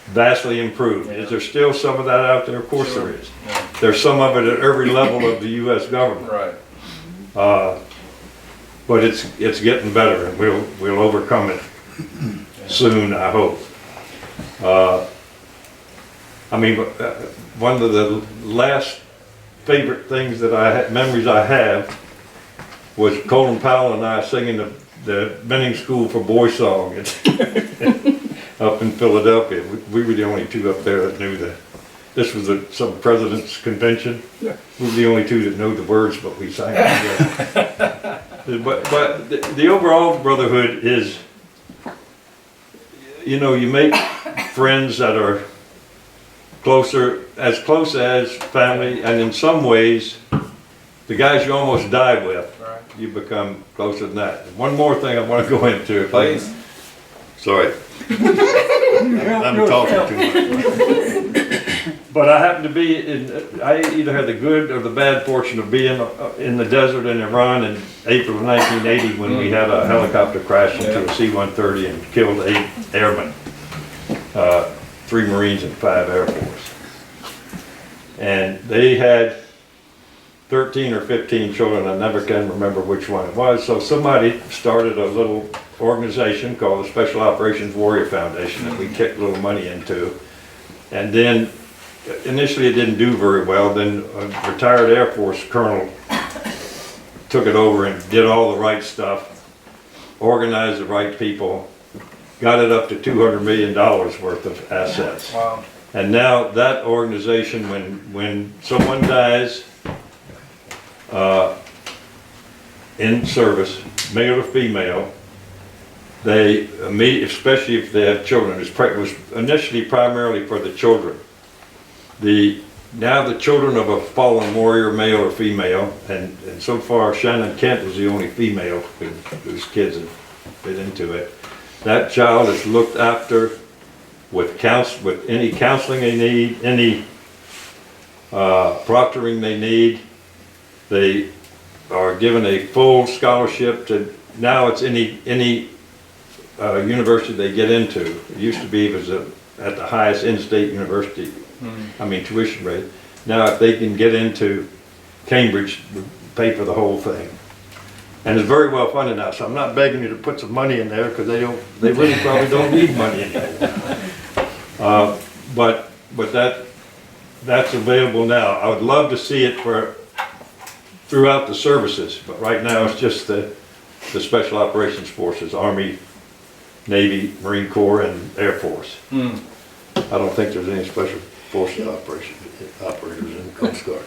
vastly improved. Is there still some of that out there? Of course there is. There's some of it at every level of the U.S. government. Right. But it's getting better, and we'll overcome it soon, I hope. One of the last favorite things that memories I have was Colin Powell and I singing the Benning School for Boys song up in Philadelphia. We were the only two up there that knew that. This was some president's convention. Yeah. We were the only two that know the words, but we sang it. But the overall brotherhood is, you make friends that are as close as family, and in some ways, the guys you almost die with, you become closer than that. One more thing I want to go into. Please. Sorry. I'm talking too much. But I happened to be I either had the good or the bad fortune of being in the desert in Iran in April of 1980 when we had a helicopter crash into a C-130 and killed 8 airmen, 3 Marines and 5 Air Force. And they had 13 or 15 children, I never can remember which one it was, so somebody started a little organization called the Special Operations Warrior Foundation that we kicked a little money into. And then initially it didn't do very well. Then a retired Air Force colonel took it over and did all the right stuff, organized the right people, got it up to $200 million worth of assets. Wow. And now that organization, when someone dies in service, male or female, they especially if they have children, it was initially primarily for the children. Now the children of a fallen warrior, male or female, and so far Shannon Kent is the only female whose kids have been into it. That child is looked after with any counseling they need, any proctoring they need. They are given a full scholarship to, now it's any university they get into. It used to be it was at the highest in-state university, tuition rate. Now if they can get into Cambridge, we pay for the whole thing. And it's very well funded now, so I'm not begging you to put some money in there because they really probably don't need money anymore. But that's available now. I would love to see it throughout the services, but right now it's just the Special Operations Forces, Army, Navy, Marine Corps, and Air Force. I don't think there's any Special Forces operators in the Coast Guard.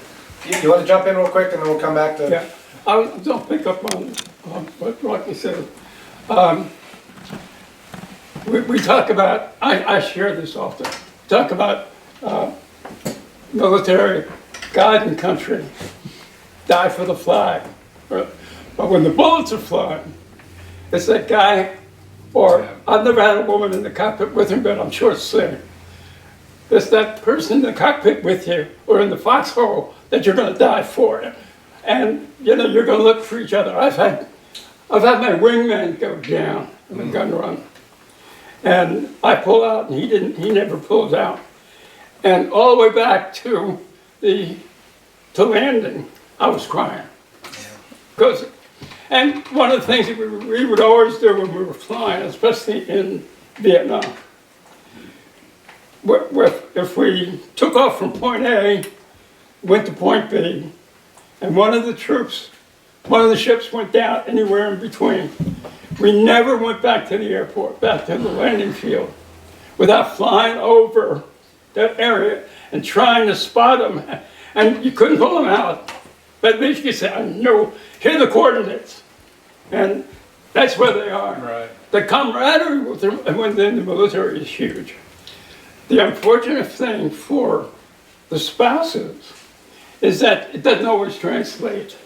You want to jump in real quick and then we'll come back to... Yeah, I don't pick up on what Rocky said. We talk about, I share this often, talk about military, God and country, die for the flag. But when the bullets are flying, it's that guy, or I've never had a woman in the cockpit with him, but I'm sure it's the same. It's that person in the cockpit with you, or in the foxhole, that you're going to die for. And you're going to look for each other. I've had my wingman go down in the gun run, and I pull out, and he never pulls out. And all the way back to landing, I was crying. And one of the things that we would always do when we were flying, especially in Vietnam, if we took off from point A, went to point B, and one of the ships went down anywhere in between, we never went back to the airport, back to the landing field, without flying over that area and trying to spot them. And you couldn't pull them out, but at least you said, I know, here are the coordinates. And that's where they are. Right. The camaraderie within the military is huge. The unfortunate thing for the spouses is that it doesn't always translate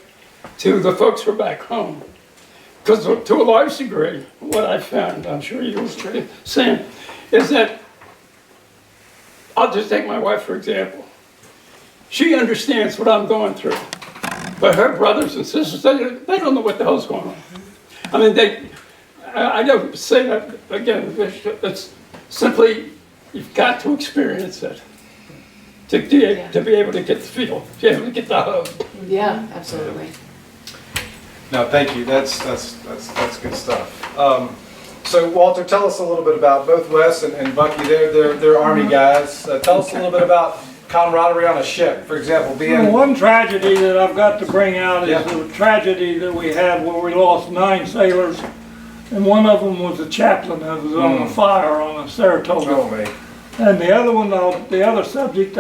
to the folks who are back home. Because to a large degree, what I found, I'm sure you were saying, is that, I'll just take my wife for example. She understands what I'm going through. But her brothers and sisters, they don't know what the hell's going on. I mean, I don't say that, again, it's simply, you've got to experience it to be able to get the feel, to be able to get the hug. Yeah, absolutely. No, thank you. That's good stuff. So Walter, tell us a little bit about both Wes and Bucky. They're Army guys. Tell us a little bit about camaraderie on a ship. For example, being One tragedy that I've got to bring out is Yeah. the tragedy that we had where we lost 9 sailors, and one of them was a chaplain that was on a fire on a Saratoga. oh man, And the other one, the other subject,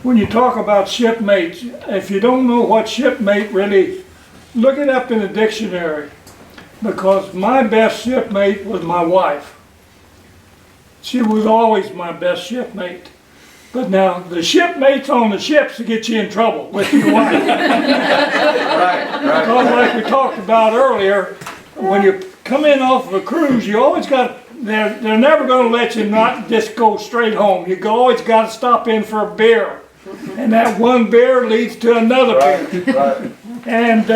when you talk about shipmates, if you don't know what shipmate really, look it up in a dictionary, because my best shipmate was my wife. She was always my best shipmate. But now, the shipmates on the ships get you in trouble with your wife. right. Because like we talked about earlier, when you come in off of a cruise, you always got, they're never going to let you not just go straight home. You always got to stop in for a beer. And that one beer leads to another beer. Right. And,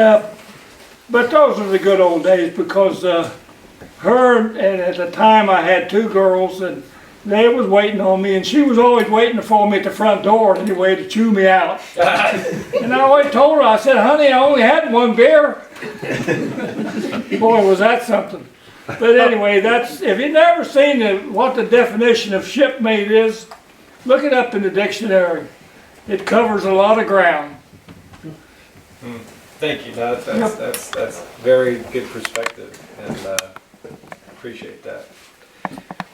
but those are the good old days, because her, and at the time I had 2 girls, and they was waiting on me, and she was always waiting for me at the front door anyway to chew me out. And I always told her, I said, honey, I only had 1 beer. Boy, was that something. But anyway, that's, if you've never seen what the definition of shipmate is, look it up in the dictionary. It covers a lot of ground. Thank you. No, that's very good perspective, and appreciate that.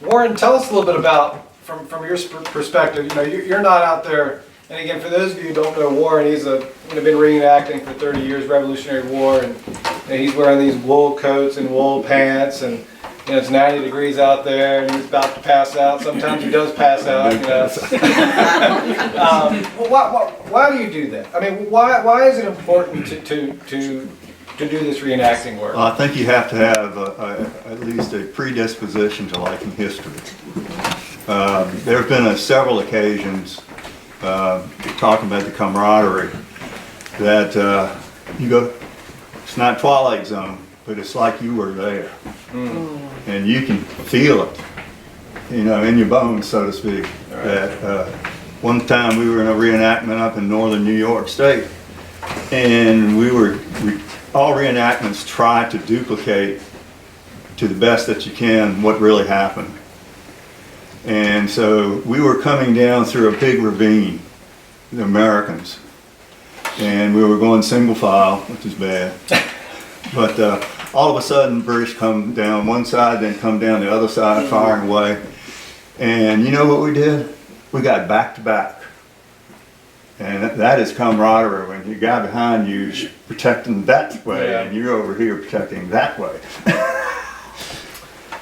Warren, tell us a little bit about, from your perspective. You know, you're not out there. And again, for those of you who don't know Warren, he's been reenacting for 30 years, Revolutionary War, and he's wearing these wool coats and wool pants, and you know, it's 90 degrees out there, and he's about to pass out. Sometimes he does pass out. You know. Why do you do that? I mean, why is it important to do this reenacting work? I think you have to have at least a predisposition to liking history. There have been several occasions, talking about the camaraderie, that you go, it's not Twilight Zone, but it's like you were there. And you can feel it, you know, in your bones, so to speak. Right. That one time we were in a reenactment up in northern New York State, and all reenactments try to duplicate to the best that you can what really happened. And so we were coming down through a big ravine, the Americans, and we were going single file, which is bad. But all of a sudden, British come down one side, then come down the other side, firing away. And you know what we did? We got back to back. And that is camaraderie, when the guy behind you is protecting that way, Yeah. and you're over here protecting that way.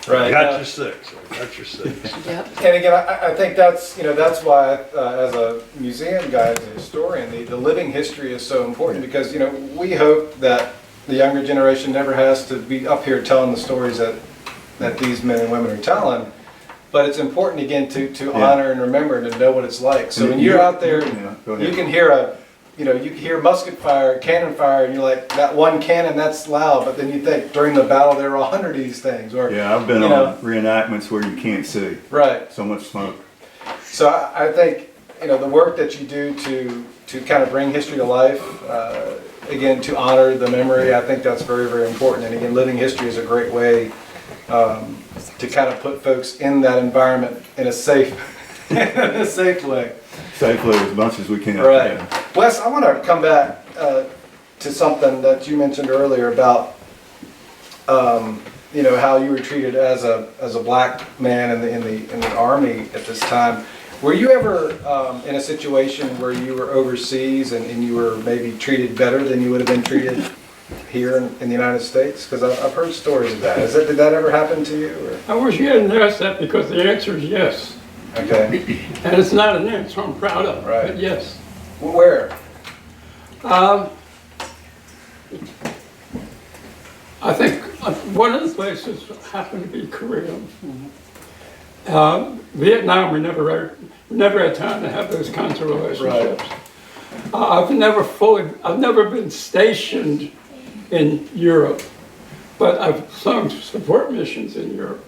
Right. Got your 6, got your 6. Yep. And again, I think that's why, as a museum guy, as a historian, the living history is so important, because we hope that the younger generation never has to be up here telling the stories that these men and women are telling. But it's important again to honor and remember and to know what it's like. So when you're out there, you can hear you can hear musket fire, cannon fire, and you're like, that one cannon, that's loud. But then you think during the battle there were 100 of these things. Or Yeah, I've been on reenactments where you can't see. Right. So much smoke. So I think the work that you do to kind of bring history to life again, to honor the memory. I think that's very, very important. And again, living history is a great way to kind of put folks in that environment in a safe, in a safe way. Safely as much as we can. Right. Yeah. Wes, I want to come back to something that you mentioned earlier about, how you were treated as a black man in the Army at this time. Were you ever in a situation where you were overseas and you were maybe treated better than you would have been treated here in the United States? Because I've heard stories of that. Did that ever happen to you? Or? I wish you hadn't asked that because the answer is yes. Okay. And it's not an answer I'm proud of, Right. but yes. Where? I think one of the places happened to be Korea. Vietnam, we never had time to have those kinds of relationships. I've never been stationed in Europe, but I've sung support missions in Europe,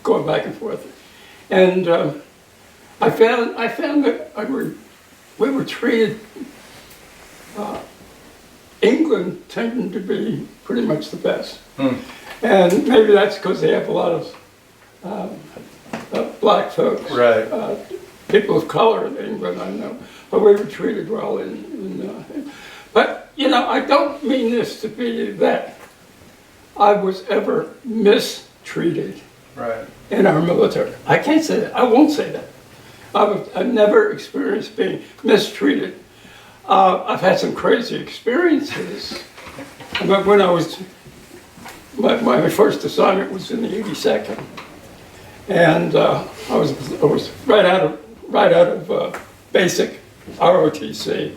going back and forth. And I found that we were treated. England tended to be pretty much the best, and maybe that's because they have a lot of black folks, Right. People of color in England. I know, but we were treated well but I don't mean this to be that I was ever mistreated. Right. In our military. I can't say that. I won't say that. I've never experienced being mistreated. I've had some crazy experiences. When I was, my first assignment was in the 82nd, and I was right out of basic ROTC,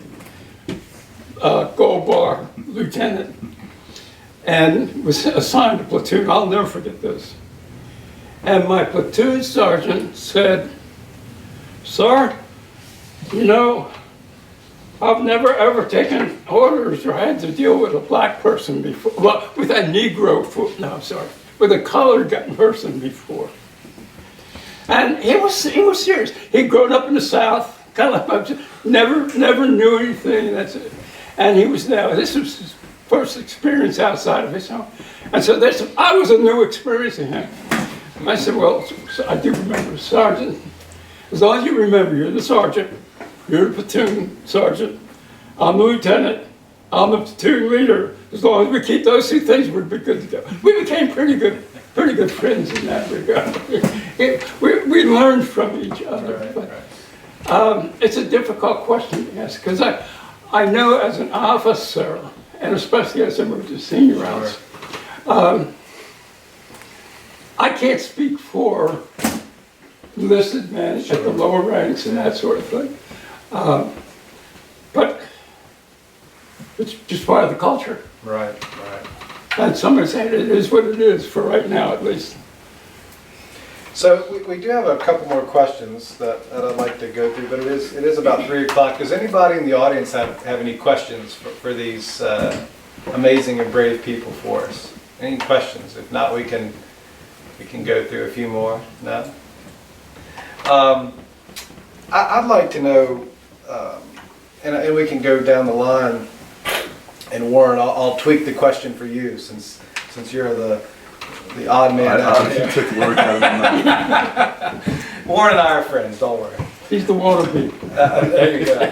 gold bar lieutenant, and was assigned to platoon. I'll never forget this. And my platoon sergeant said, "Sir, I've never ever taken orders or had to deal with a black person before, well, with a Negro, with a colored person before." And he was serious. He'd grown up in the South, kind of like never knew anything. That's it. And this was his first experience outside of his home. And so I was a new experience to him. I said, "Well, I do remember, Sergeant. As long as you remember, you're the sergeant, you're the platoon sergeant, I'm the lieutenant, I'm the platoon leader. As long as we keep those two things, we'll be good to go." We became pretty good friends in that regard. We learned from each other. But it's a difficult question to ask because I know as an officer, and especially as I moved to senior rounds, I can't speak for enlisted men at the lower ranks and that sort of thing. But it's just part of the culture. Right. And some are saying it is what it is, for right now at least. So we do have a couple more questions that I'd like to go through, but it is about 3 o'clock. Does anybody in the audience have any questions for these amazing and brave people for us? Any questions? If not, we can go through a few more. No? I'd like to know, and we can go down the line, and Warren, I'll tweak the question for you since you're the odd man out here. I took the word out of my mouth. Warren and I are friends, don't worry. He's the wannabe. There you go.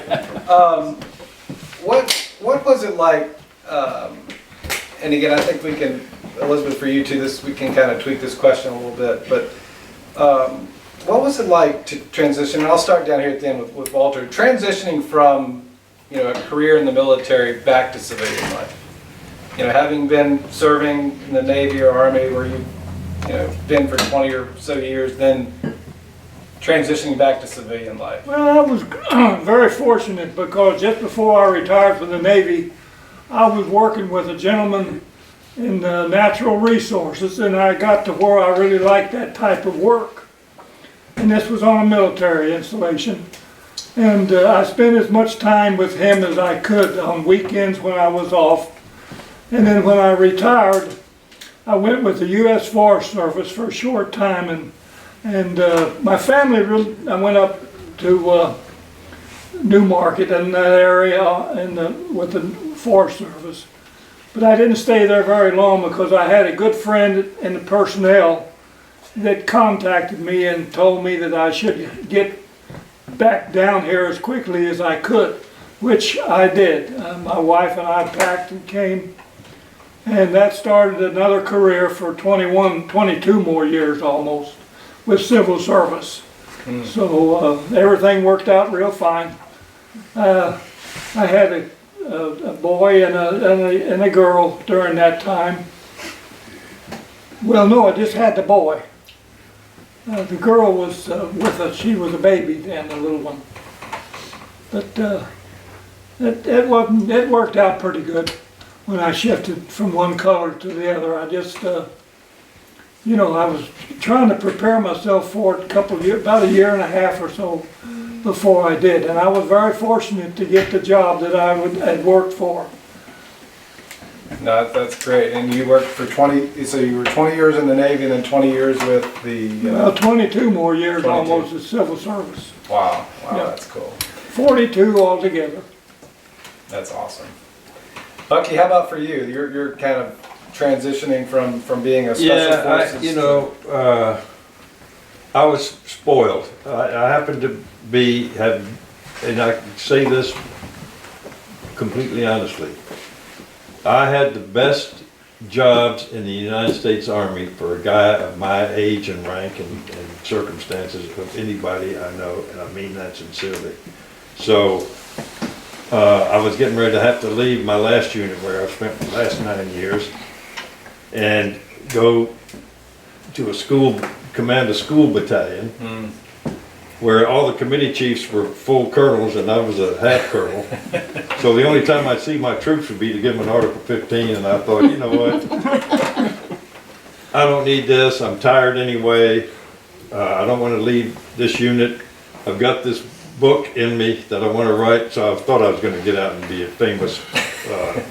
What was it like, and again, I think we can, Elizabeth, for you too, we can kind of tweak this question a little bit, but what was it like to transition, and I'll start down here at the end with Walter, transitioning from a career in the military back to civilian life? Having been serving in the Navy or Army where you've been for 20 or so years, then transitioning back to civilian life. Well, I was very fortunate because just before I retired from the Navy, I was working with a gentleman in the natural resources, and I got to where I really liked that type of work. And this was on a military installation. And I spent as much time with him as I could on weekends when I was off. And then when I retired, I went with the U.S. Forest Service for a short time, and my family I went up to Newmarket in that area with the Forest Service. But I didn't stay there very long because I had a good friend in the personnel that contacted me and told me that I should get back down here as quickly as I could, which I did. My wife and I packed and came, and that started another career for 22 more years almost with civil service. So everything worked out real fine. I had a boy and a girl during that time. Well, no, I just had the boy. The girl was with us. She was a baby then, a little one. But it worked out pretty good when I shifted from one color to the other. I just, you know, I was trying to prepare myself for it about a year and a half or so before I did. And I was very fortunate to get the job that I had worked for. No, that's great. And you worked for 20, so you were 20 years in the Navy and then 20 years with the... Well, 22 more years 22. almost as civil service. Wow, Yeah. that's cool. 42 altogether. That's awesome. Bucky, how about for you? You're kind of transitioning from being a special forces. I was spoiled. I happened to and I say this completely honestly, I had the best jobs in the United States Army for a guy of my age and rank and circumstances of anybody I know, and I mean that sincerely. So I was getting ready to have to leave my last unit where I've spent the last 9 years and go to command a school battalion where all the committee chiefs were full colonels and I was a half colonel. So the only time I'd see my troops would be to give them an Article 15, and I thought, you know what? I don't need this. I'm tired anyway. I don't want to leave this unit. I've got this book in me that I want to write, so I thought I was going to get out and be a famous,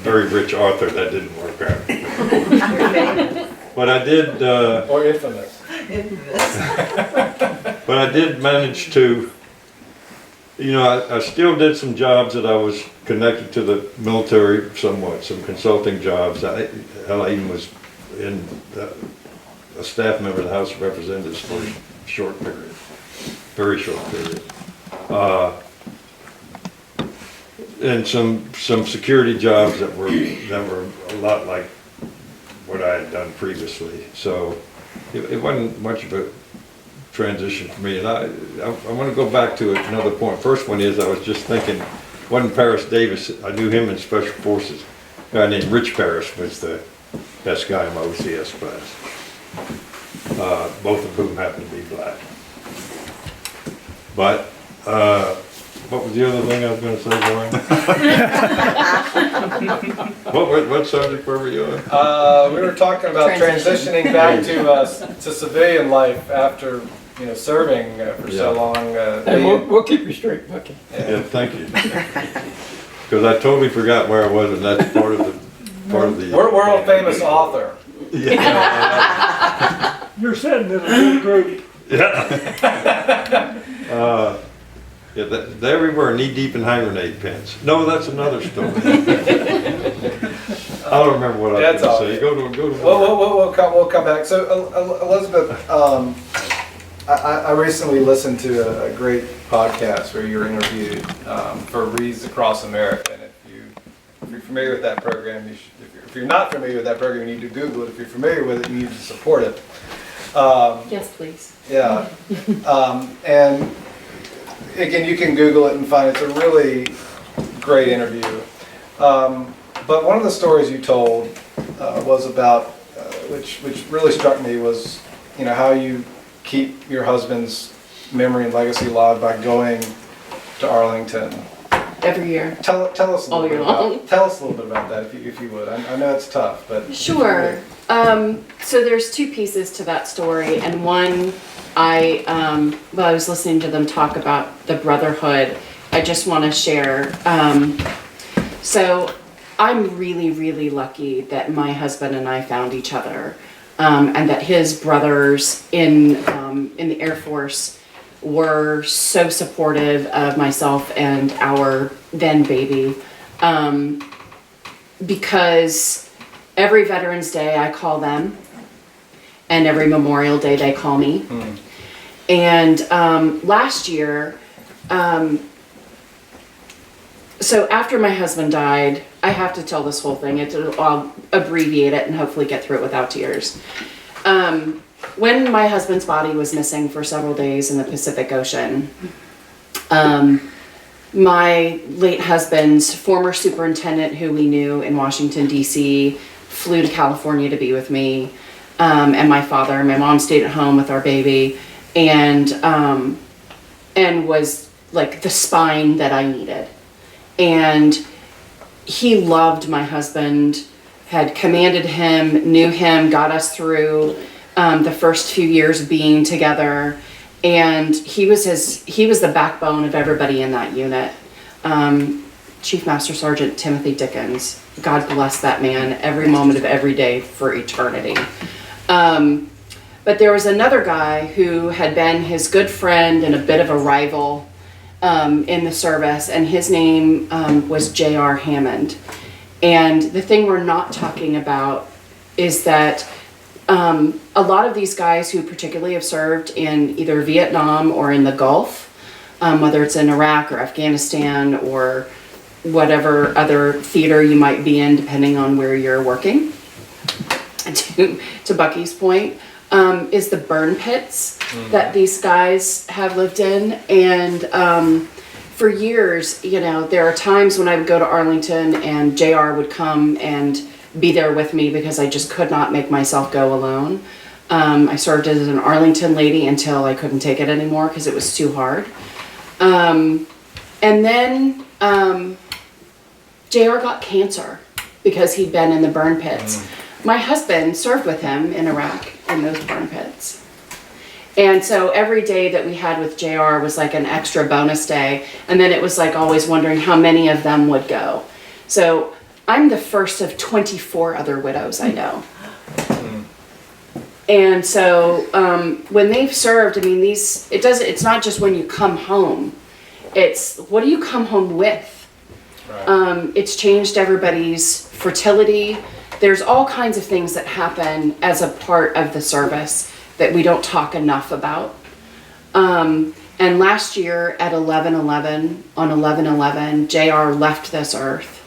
very rich author. That didn't work out. But I did... Or infamous. But I did manage to, you know, I still did some jobs that I was connected to the military somewhat, some consulting jobs. I even was a staff member of the House of Representatives for a short period, very short period. And some security jobs that were a lot like what I had done previously. So it wasn't much of a transition for me. And I want to go back to another point. First one is I was just thinking, wasn't Paris Davis, I knew him in Special Forces. A guy named Rich Paris was the best guy in my OCS class. Both of whom happened to be black. But what was the other thing I was going to say, Lauren? What subject were we on? We were talking about transitioning back to civilian life after serving for so long. And we'll keep you straight, Bucky. Yeah, thank you. Because I totally forgot where I was, and that's part of the. We're world famous author. Yeah. You're sitting in a good group. Yeah. Yeah, there we were, knee deep in hand grenade pins. No, that's another story. I don't remember what I was going to say. Go to. We'll come back. So Elizabeth, I recently listened to a great podcast where you were interviewed for Reads Across America, and if you're familiar with that program, if you're not familiar with that program, you need to Google it. If you're familiar with it, you need to support it. Yes, please. Yeah, and again, you can Google it and find it's a really great interview. But one of the stories you told was about, which really struck me, was how you keep your husband's memory and legacy alive by going to Arlington Every year. Tell us a little All bit year about long. tell us a little bit about that if you would. I know it's tough, but Sure. So there's two pieces to that story, and one, I was listening to them talk about the brotherhood. I just want to share. So I'm really, really lucky that my husband and I found each other, and that his brothers in the Air Force were so supportive of myself and our then baby. because every Veterans Day I call them, and every Memorial Day they call me. And last year, so after my husband died, I have to tell this whole thing. I'll abbreviate it and hopefully get through it without tears. When my husband's body was missing for several days in the Pacific Ocean, my late husband's former superintendent, who we knew in Washington, D.C., flew to California to be with me, and my father. And my mom stayed at home with our baby, and was like the spine that I needed. And he loved my husband, had commanded him, knew him, got us through the first few years of being together. And he was the backbone of everybody in that unit. Chief Master Sergeant Timothy Dickens, God bless that man every moment of every day for eternity. But there was another guy who had been his good friend and a bit of a rival in the service, and his name was J.R. Hammond. And the thing we're not talking about is that a lot of these guys who particularly have served in either Vietnam or in the Gulf, whether it's in Iraq or Afghanistan or whatever other theater you might be in, depending on where you're working, to Bucky's point, is the burn pits that these guys have lived in. And for years, there are times when I would go to Arlington and JR would come and be there with me because I just could not make myself go alone. I served as an Arlington lady until I couldn't take it anymore because it was too hard. And then JR got cancer because he'd been in the burn pits. My husband served with him in Iraq in those burn pits. And so every day that we had with JR was like an extra bonus day. And then it was like always wondering how many of them would go. So I'm the first of 24 other widows I know. And so when they've served, I mean, it's not just when you come home. It's what do you come home with? Right. It's changed everybody's fertility. There's all kinds of things that happen as a part of the service that we don't talk enough about. And last year at 11/11, on 11/11, JR left this earth.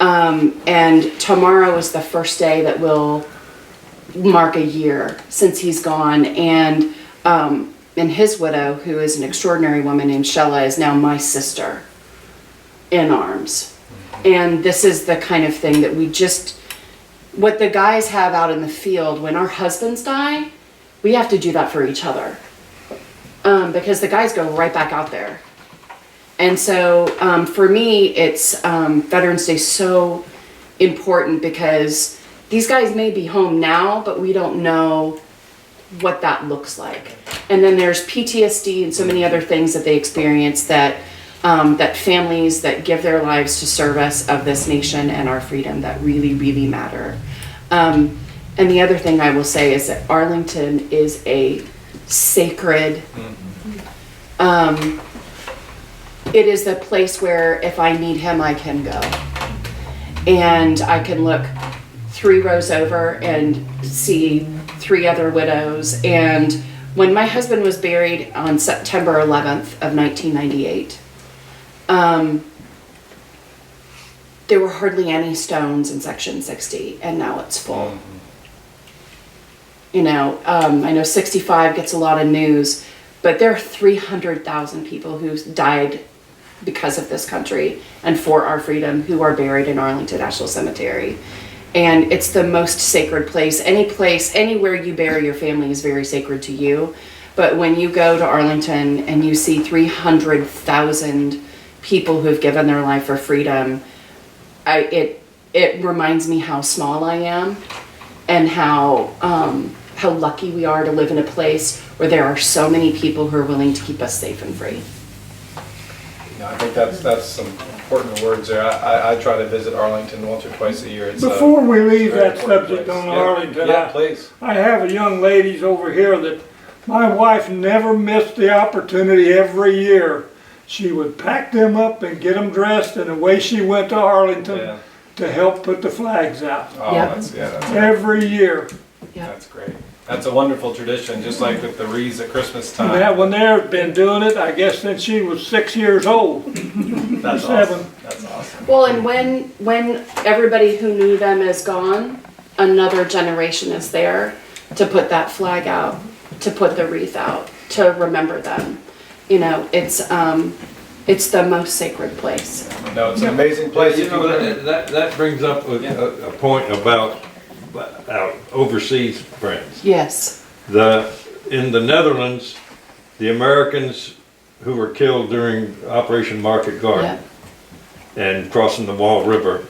And tomorrow is the first day that will mark a year since he's gone. And his widow, who is an extraordinary woman named Shella, is now my sister in arms. And this is the kind of thing that what the guys have out in the field, when our husbands die, we have to do that for each other. Because the guys go right back out there. And so for me, it's Veterans Day so important because these guys may be home now, but we don't know what that looks like. And then there's PTSD and so many other things that they experience that families that give their lives to service of this nation and our freedom that really, really matter. And the other thing I will say is that Arlington is a sacred, it is the place where if I need him, I can go. And I can look 3 rows over and see 3 other widows. And when my husband was buried on September 11th of 1998, there were hardly any stones in section 60, and now it's full. I know 65 gets a lot of news, but there are 300,000 people who died because of this country and for our freedom who are buried in Arlington National Cemetery. And it's the most sacred place. Anywhere you bury your family is very sacred to you. But when you go to Arlington and you see 300,000 people who have given their life for freedom, it reminds me how small I am and how lucky we are to live in a place where there are so many people who are willing to keep us safe and free. Yeah, I think that's some important words there. I try to visit Arlington once or twice a year. Before we leave that subject on Arlington, please. I have a young ladies over here that my wife never missed the opportunity every year. She would pack them up and get them dressed, and away she went to Arlington. to help put the flags out Oh, Yep. that's every year. That's great. That's a wonderful tradition, just like with the wreaths at Christmas time. That one there has been doing it, I guess, since she was 6 years old. That's seven. awesome. That's awesome. Well, and when everybody who knew them is gone, another generation is there to put that flag out, to put the wreath out, to remember them. You know, it's the most sacred place. No, it's an amazing place. You know, that brings up a point about our overseas friends. Yes. In the Netherlands, the Americans who were killed during Operation Market Garden and crossing the Wall River,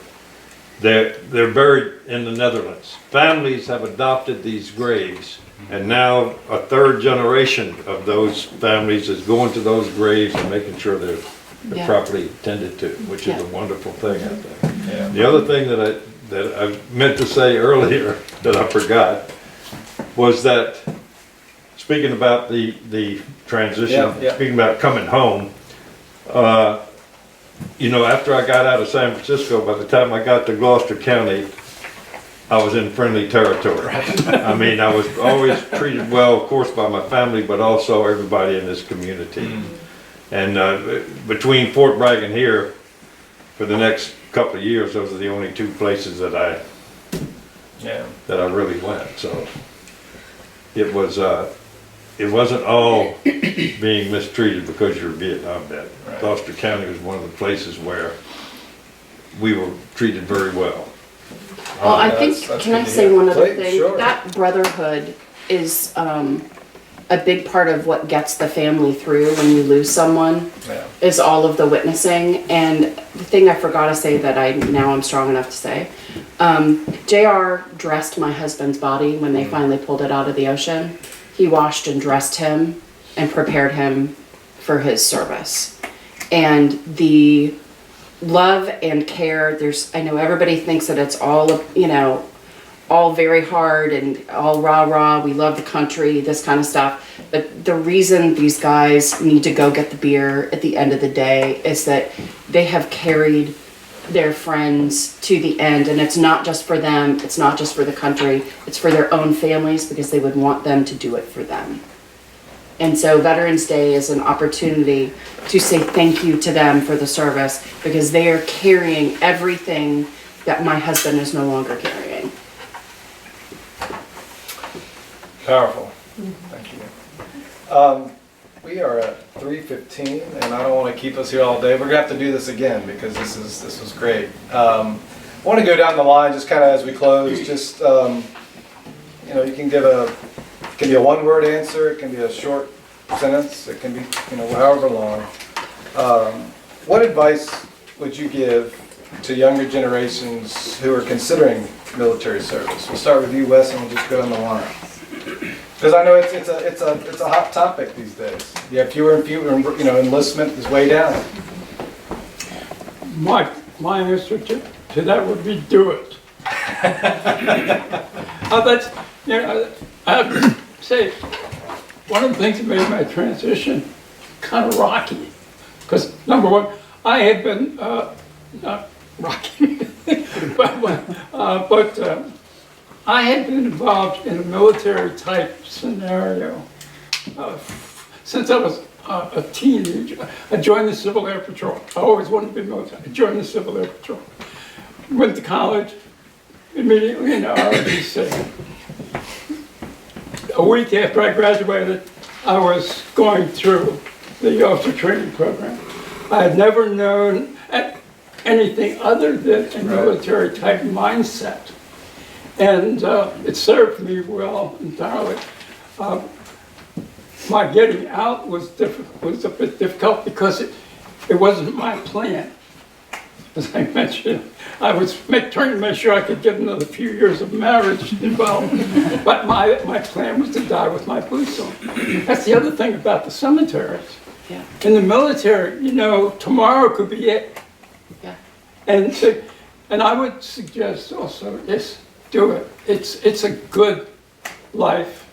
they're buried in the Netherlands. Families have adopted these graves, and now a third generation of those families is going to those graves and making sure they're properly tended to, which is a wonderful thing, I think. Yeah. The other thing that I meant to say earlier that I forgot was that, speaking about the transition, speaking about coming home, you know, after I got out of San Francisco, by the time I got to Gloucester County, I was in friendly territory. I mean, I was always treated well, of course, by my family, but also everybody in this community. And between Fort Bragg and here, for the next couple of years, those are the only two places that I really went. So it wasn't all being mistreated because you're a Vietnam vet. Right. Gloucester County was one of the places where we were treated very well. Well, I think, can I say one other thing? Sure. That brotherhood is a big part of what gets the family through when you lose someone, is all of the witnessing. And the thing I forgot to say that I'm strong enough to say, JR dressed my husband's body when they finally pulled it out of the ocean. He washed and dressed him and prepared him for his service. And the love and care, I know everybody thinks that it's all, you know, all very hard and all rah-rah, we love the country, this kind of stuff. But the reason these guys need to go get the beer at the end of the day is that they have carried their friends to the end, and it's not just for them, it's not just for the country, it's for their own families, because they would want them to do it for them. And so Veterans Day is an opportunity to say thank you to them for the service, because they are carrying everything that my husband is no longer carrying. Powerful. Thank you. We are at 3:15, and I don't want to keep us here all day. We're gonna have to do this again because this was great. I want to go down the line just kind of as we close. Just you know, you can give it can be a one-word answer. It can be a short sentence. It can be, you know, however long. What advice would you give to younger generations who are considering military service? We'll start with you, Wes, and we'll just go down the line. Because I know it's a hot topic these days. You have fewer and fewer, you know, enlistment is way down. My answer to that would be do it. That's, you know, I have to say, one of the things that made my transition kind of rocky, because number one, I had been not rocky, but I had been involved in a military type scenario since I was a teenager. I joined the Civil Air Patrol. I always wanted to be military. I joined the Civil Air Patrol. Went to college immediately in ROTC. A week after I graduated, I was going through the officer training program. I had never known anything other than a military type mindset. And it served me well entirely. My getting out was a bit difficult because it wasn't my plan. As I mentioned, I was trying to make sure I could get another few years of marriage involved. But my plan was to die with my boots on. That's the other thing about the cemeteries. Yeah. In the military, you know, tomorrow could be it. Yeah. And I would suggest also, yes, do it. It's a good life.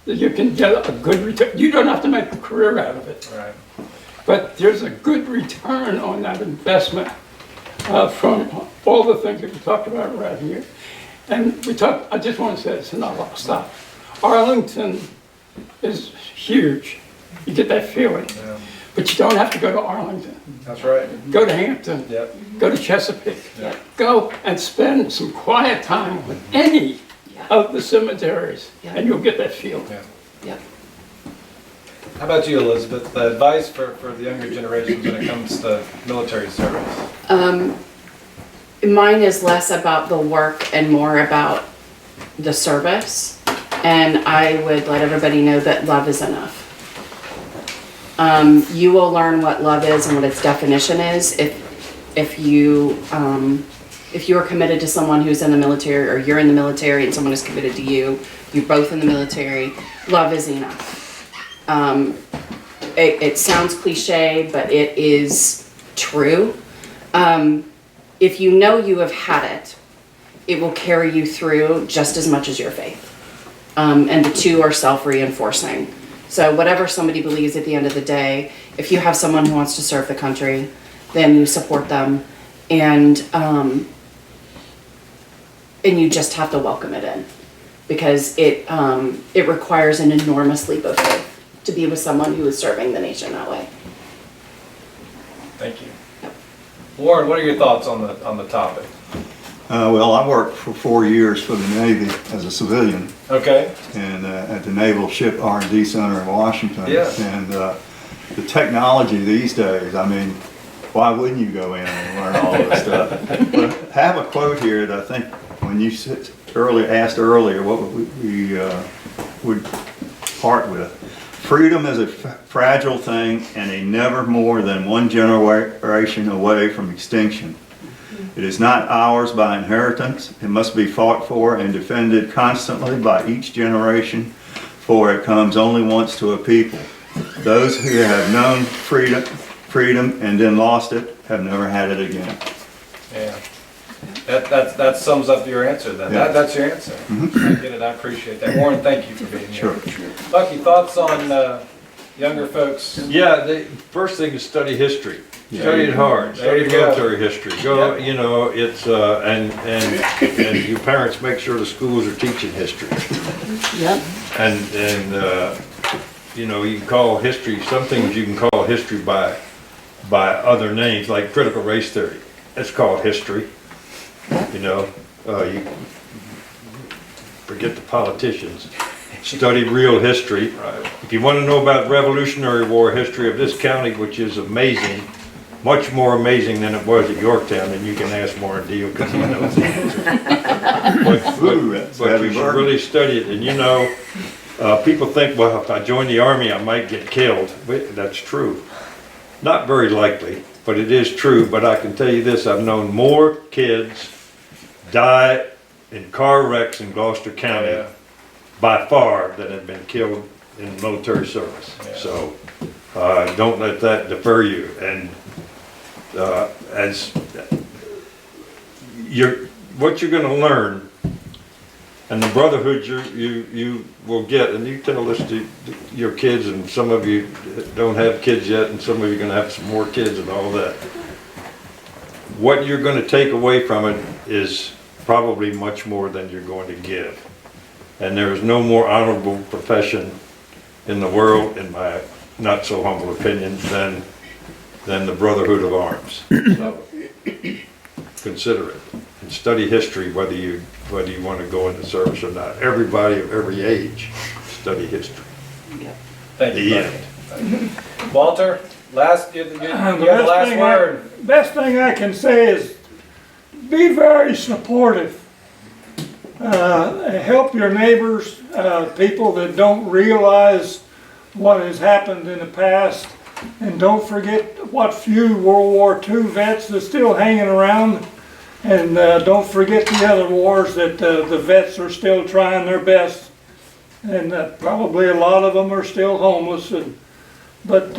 You can get a good return. You don't have to make a career out of it. Right. But there's a good return on that investment. from all the things that we talked about right here. And I just want to say this and I'll stop. Arlington is huge. You get that feeling. Yeah. But you don't have to go to Arlington. That's right. Go to Hampton. Yep. Go to Chesapeake. Yep. Go and spend some quiet time with any of the cemeteries, and you'll get that feel. Yeah. Yep. How about you, Elizabeth? The advice for the younger generations when it comes to military service? Mine is less about the work and more about the service. And I would let everybody know that love is enough. You will learn what love is and what its definition is if you are committed to someone who's in the military, or you're in the military and someone is committed to you, you're both in the military, love is enough. It sounds cliche, but it is true. If you know you have had it, it will carry you through just as much as your faith. And the two are self-reinforcing. So whatever somebody believes at the end of the day, if you have someone who wants to serve the country, then you support them, and you just have to welcome it in, because it requires an enormous leap of faith to be with someone who is serving the nation that way. Thank you. Warren, what are your thoughts on the topic? Well, I worked for 4 years for the Navy as a civilian, Okay. and at the Naval Ship R&D Center in Washington. Yes. And the technology these days, I mean, why wouldn't you go in and learn all this stuff? But I have a quote here that I think when you asked earlier what we would part with. Freedom is a fragile thing and a never more than one generation away from extinction. It is not ours by inheritance. It must be fought for and defended constantly by each generation, for it comes only once to a people. Those who have known freedom and then lost it have never had it again. Yeah. That sums up your answer then. Yeah. That's your answer. I get it. I appreciate that. Warren, thank you for being here. Sure. Bucky, thoughts on younger folks? Yeah, the first thing is study history. Yeah. Study it hard. There Study you go. military history. Go, Yep. you know, it's and you parents make sure the schools are teaching history. Yep. And you know, you can call history, some things you can call history by other names, like critical race theory. It's called history. You know, you forget the politicians. Study real history. If you want to know about Revolutionary War history of this county, which is amazing, much more amazing than it was at Yorktown, then you can ask Warren Deal, because he knows the answer. Ooh, that's But heavy you should burden. really study it. And you know, people think, well, if I join the Army, I might get killed. But that's true. Not very likely, but it is true. But I can tell you this, I've known more kids die in car wrecks in Gloucester County Yeah. by far than have been killed in military service. Yeah. So don't let that defer you. And as what you're going to learn, and the brotherhood you will get, and you tell this to your kids, and some of you don't have kids yet, and some of you are going to have some more kids and all that. What you're going to take away from it is probably much more than you're going to give. And there is no more honorable profession in the world, in my not so humble opinion, than the Brotherhood of Arms. So consider it and study history, whether you want to go into service or not. Everybody of every age study history. Thank you, The Bucky. end. Thank you. Walter, you have the last word. Best thing I can say is be very supportive. Help your neighbors, people that don't realize what has happened in the past. And don't forget what few World War II vets that's still hanging around. And don't forget the other wars that the vets are still trying their best. And probably a lot of them are still homeless. But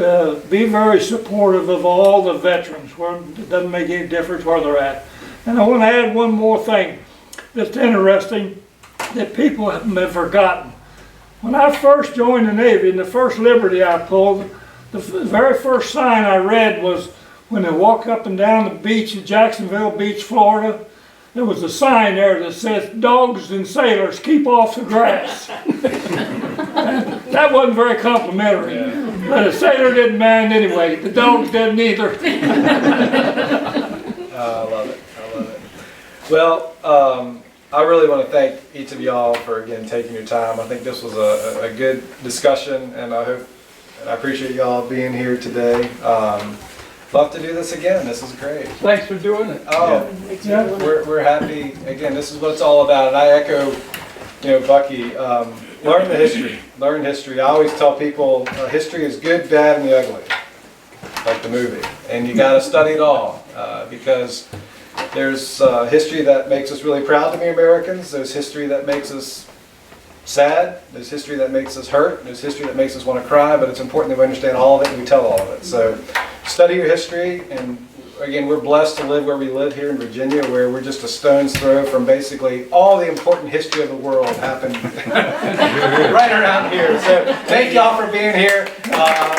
be very supportive of all the veterans. It doesn't make any difference where they're at. And I want to add one more thing that's interesting that people have forgotten. When I first joined the Navy, and the first liberty I pulled, the very first sign I read was when they walk up and down the beach at Jacksonville Beach, Florida, there was a sign there that says, "Dogs and sailors, keep off the grass." That wasn't very complimentary. But the sailor didn't mind anyway. The dogs didn't either. I love it. I love it. Well, I really want to thank each of y'all for, again, taking your time. I think this was a good discussion, and I appreciate y'all being here today. Love to do this again. This is great. Thanks for doing it. Oh, Yeah. we're happy. Again, this is what it's all about. And I echo, Bucky, learn the history. Learn history. I always tell people history is good, bad, and the ugly, like the movie. And you got to study it all because there's history that makes us really proud to be Americans. There's history that makes us sad. There's history that makes us hurt. There's history that makes us want to cry. But it's important that we understand all of it and we tell all of it. So study your history. And again, we're blessed to live where we live here in Virginia, where we're just a stone's throw from basically all the important history of the world happened right around here. So thank y'all for being here. Come on,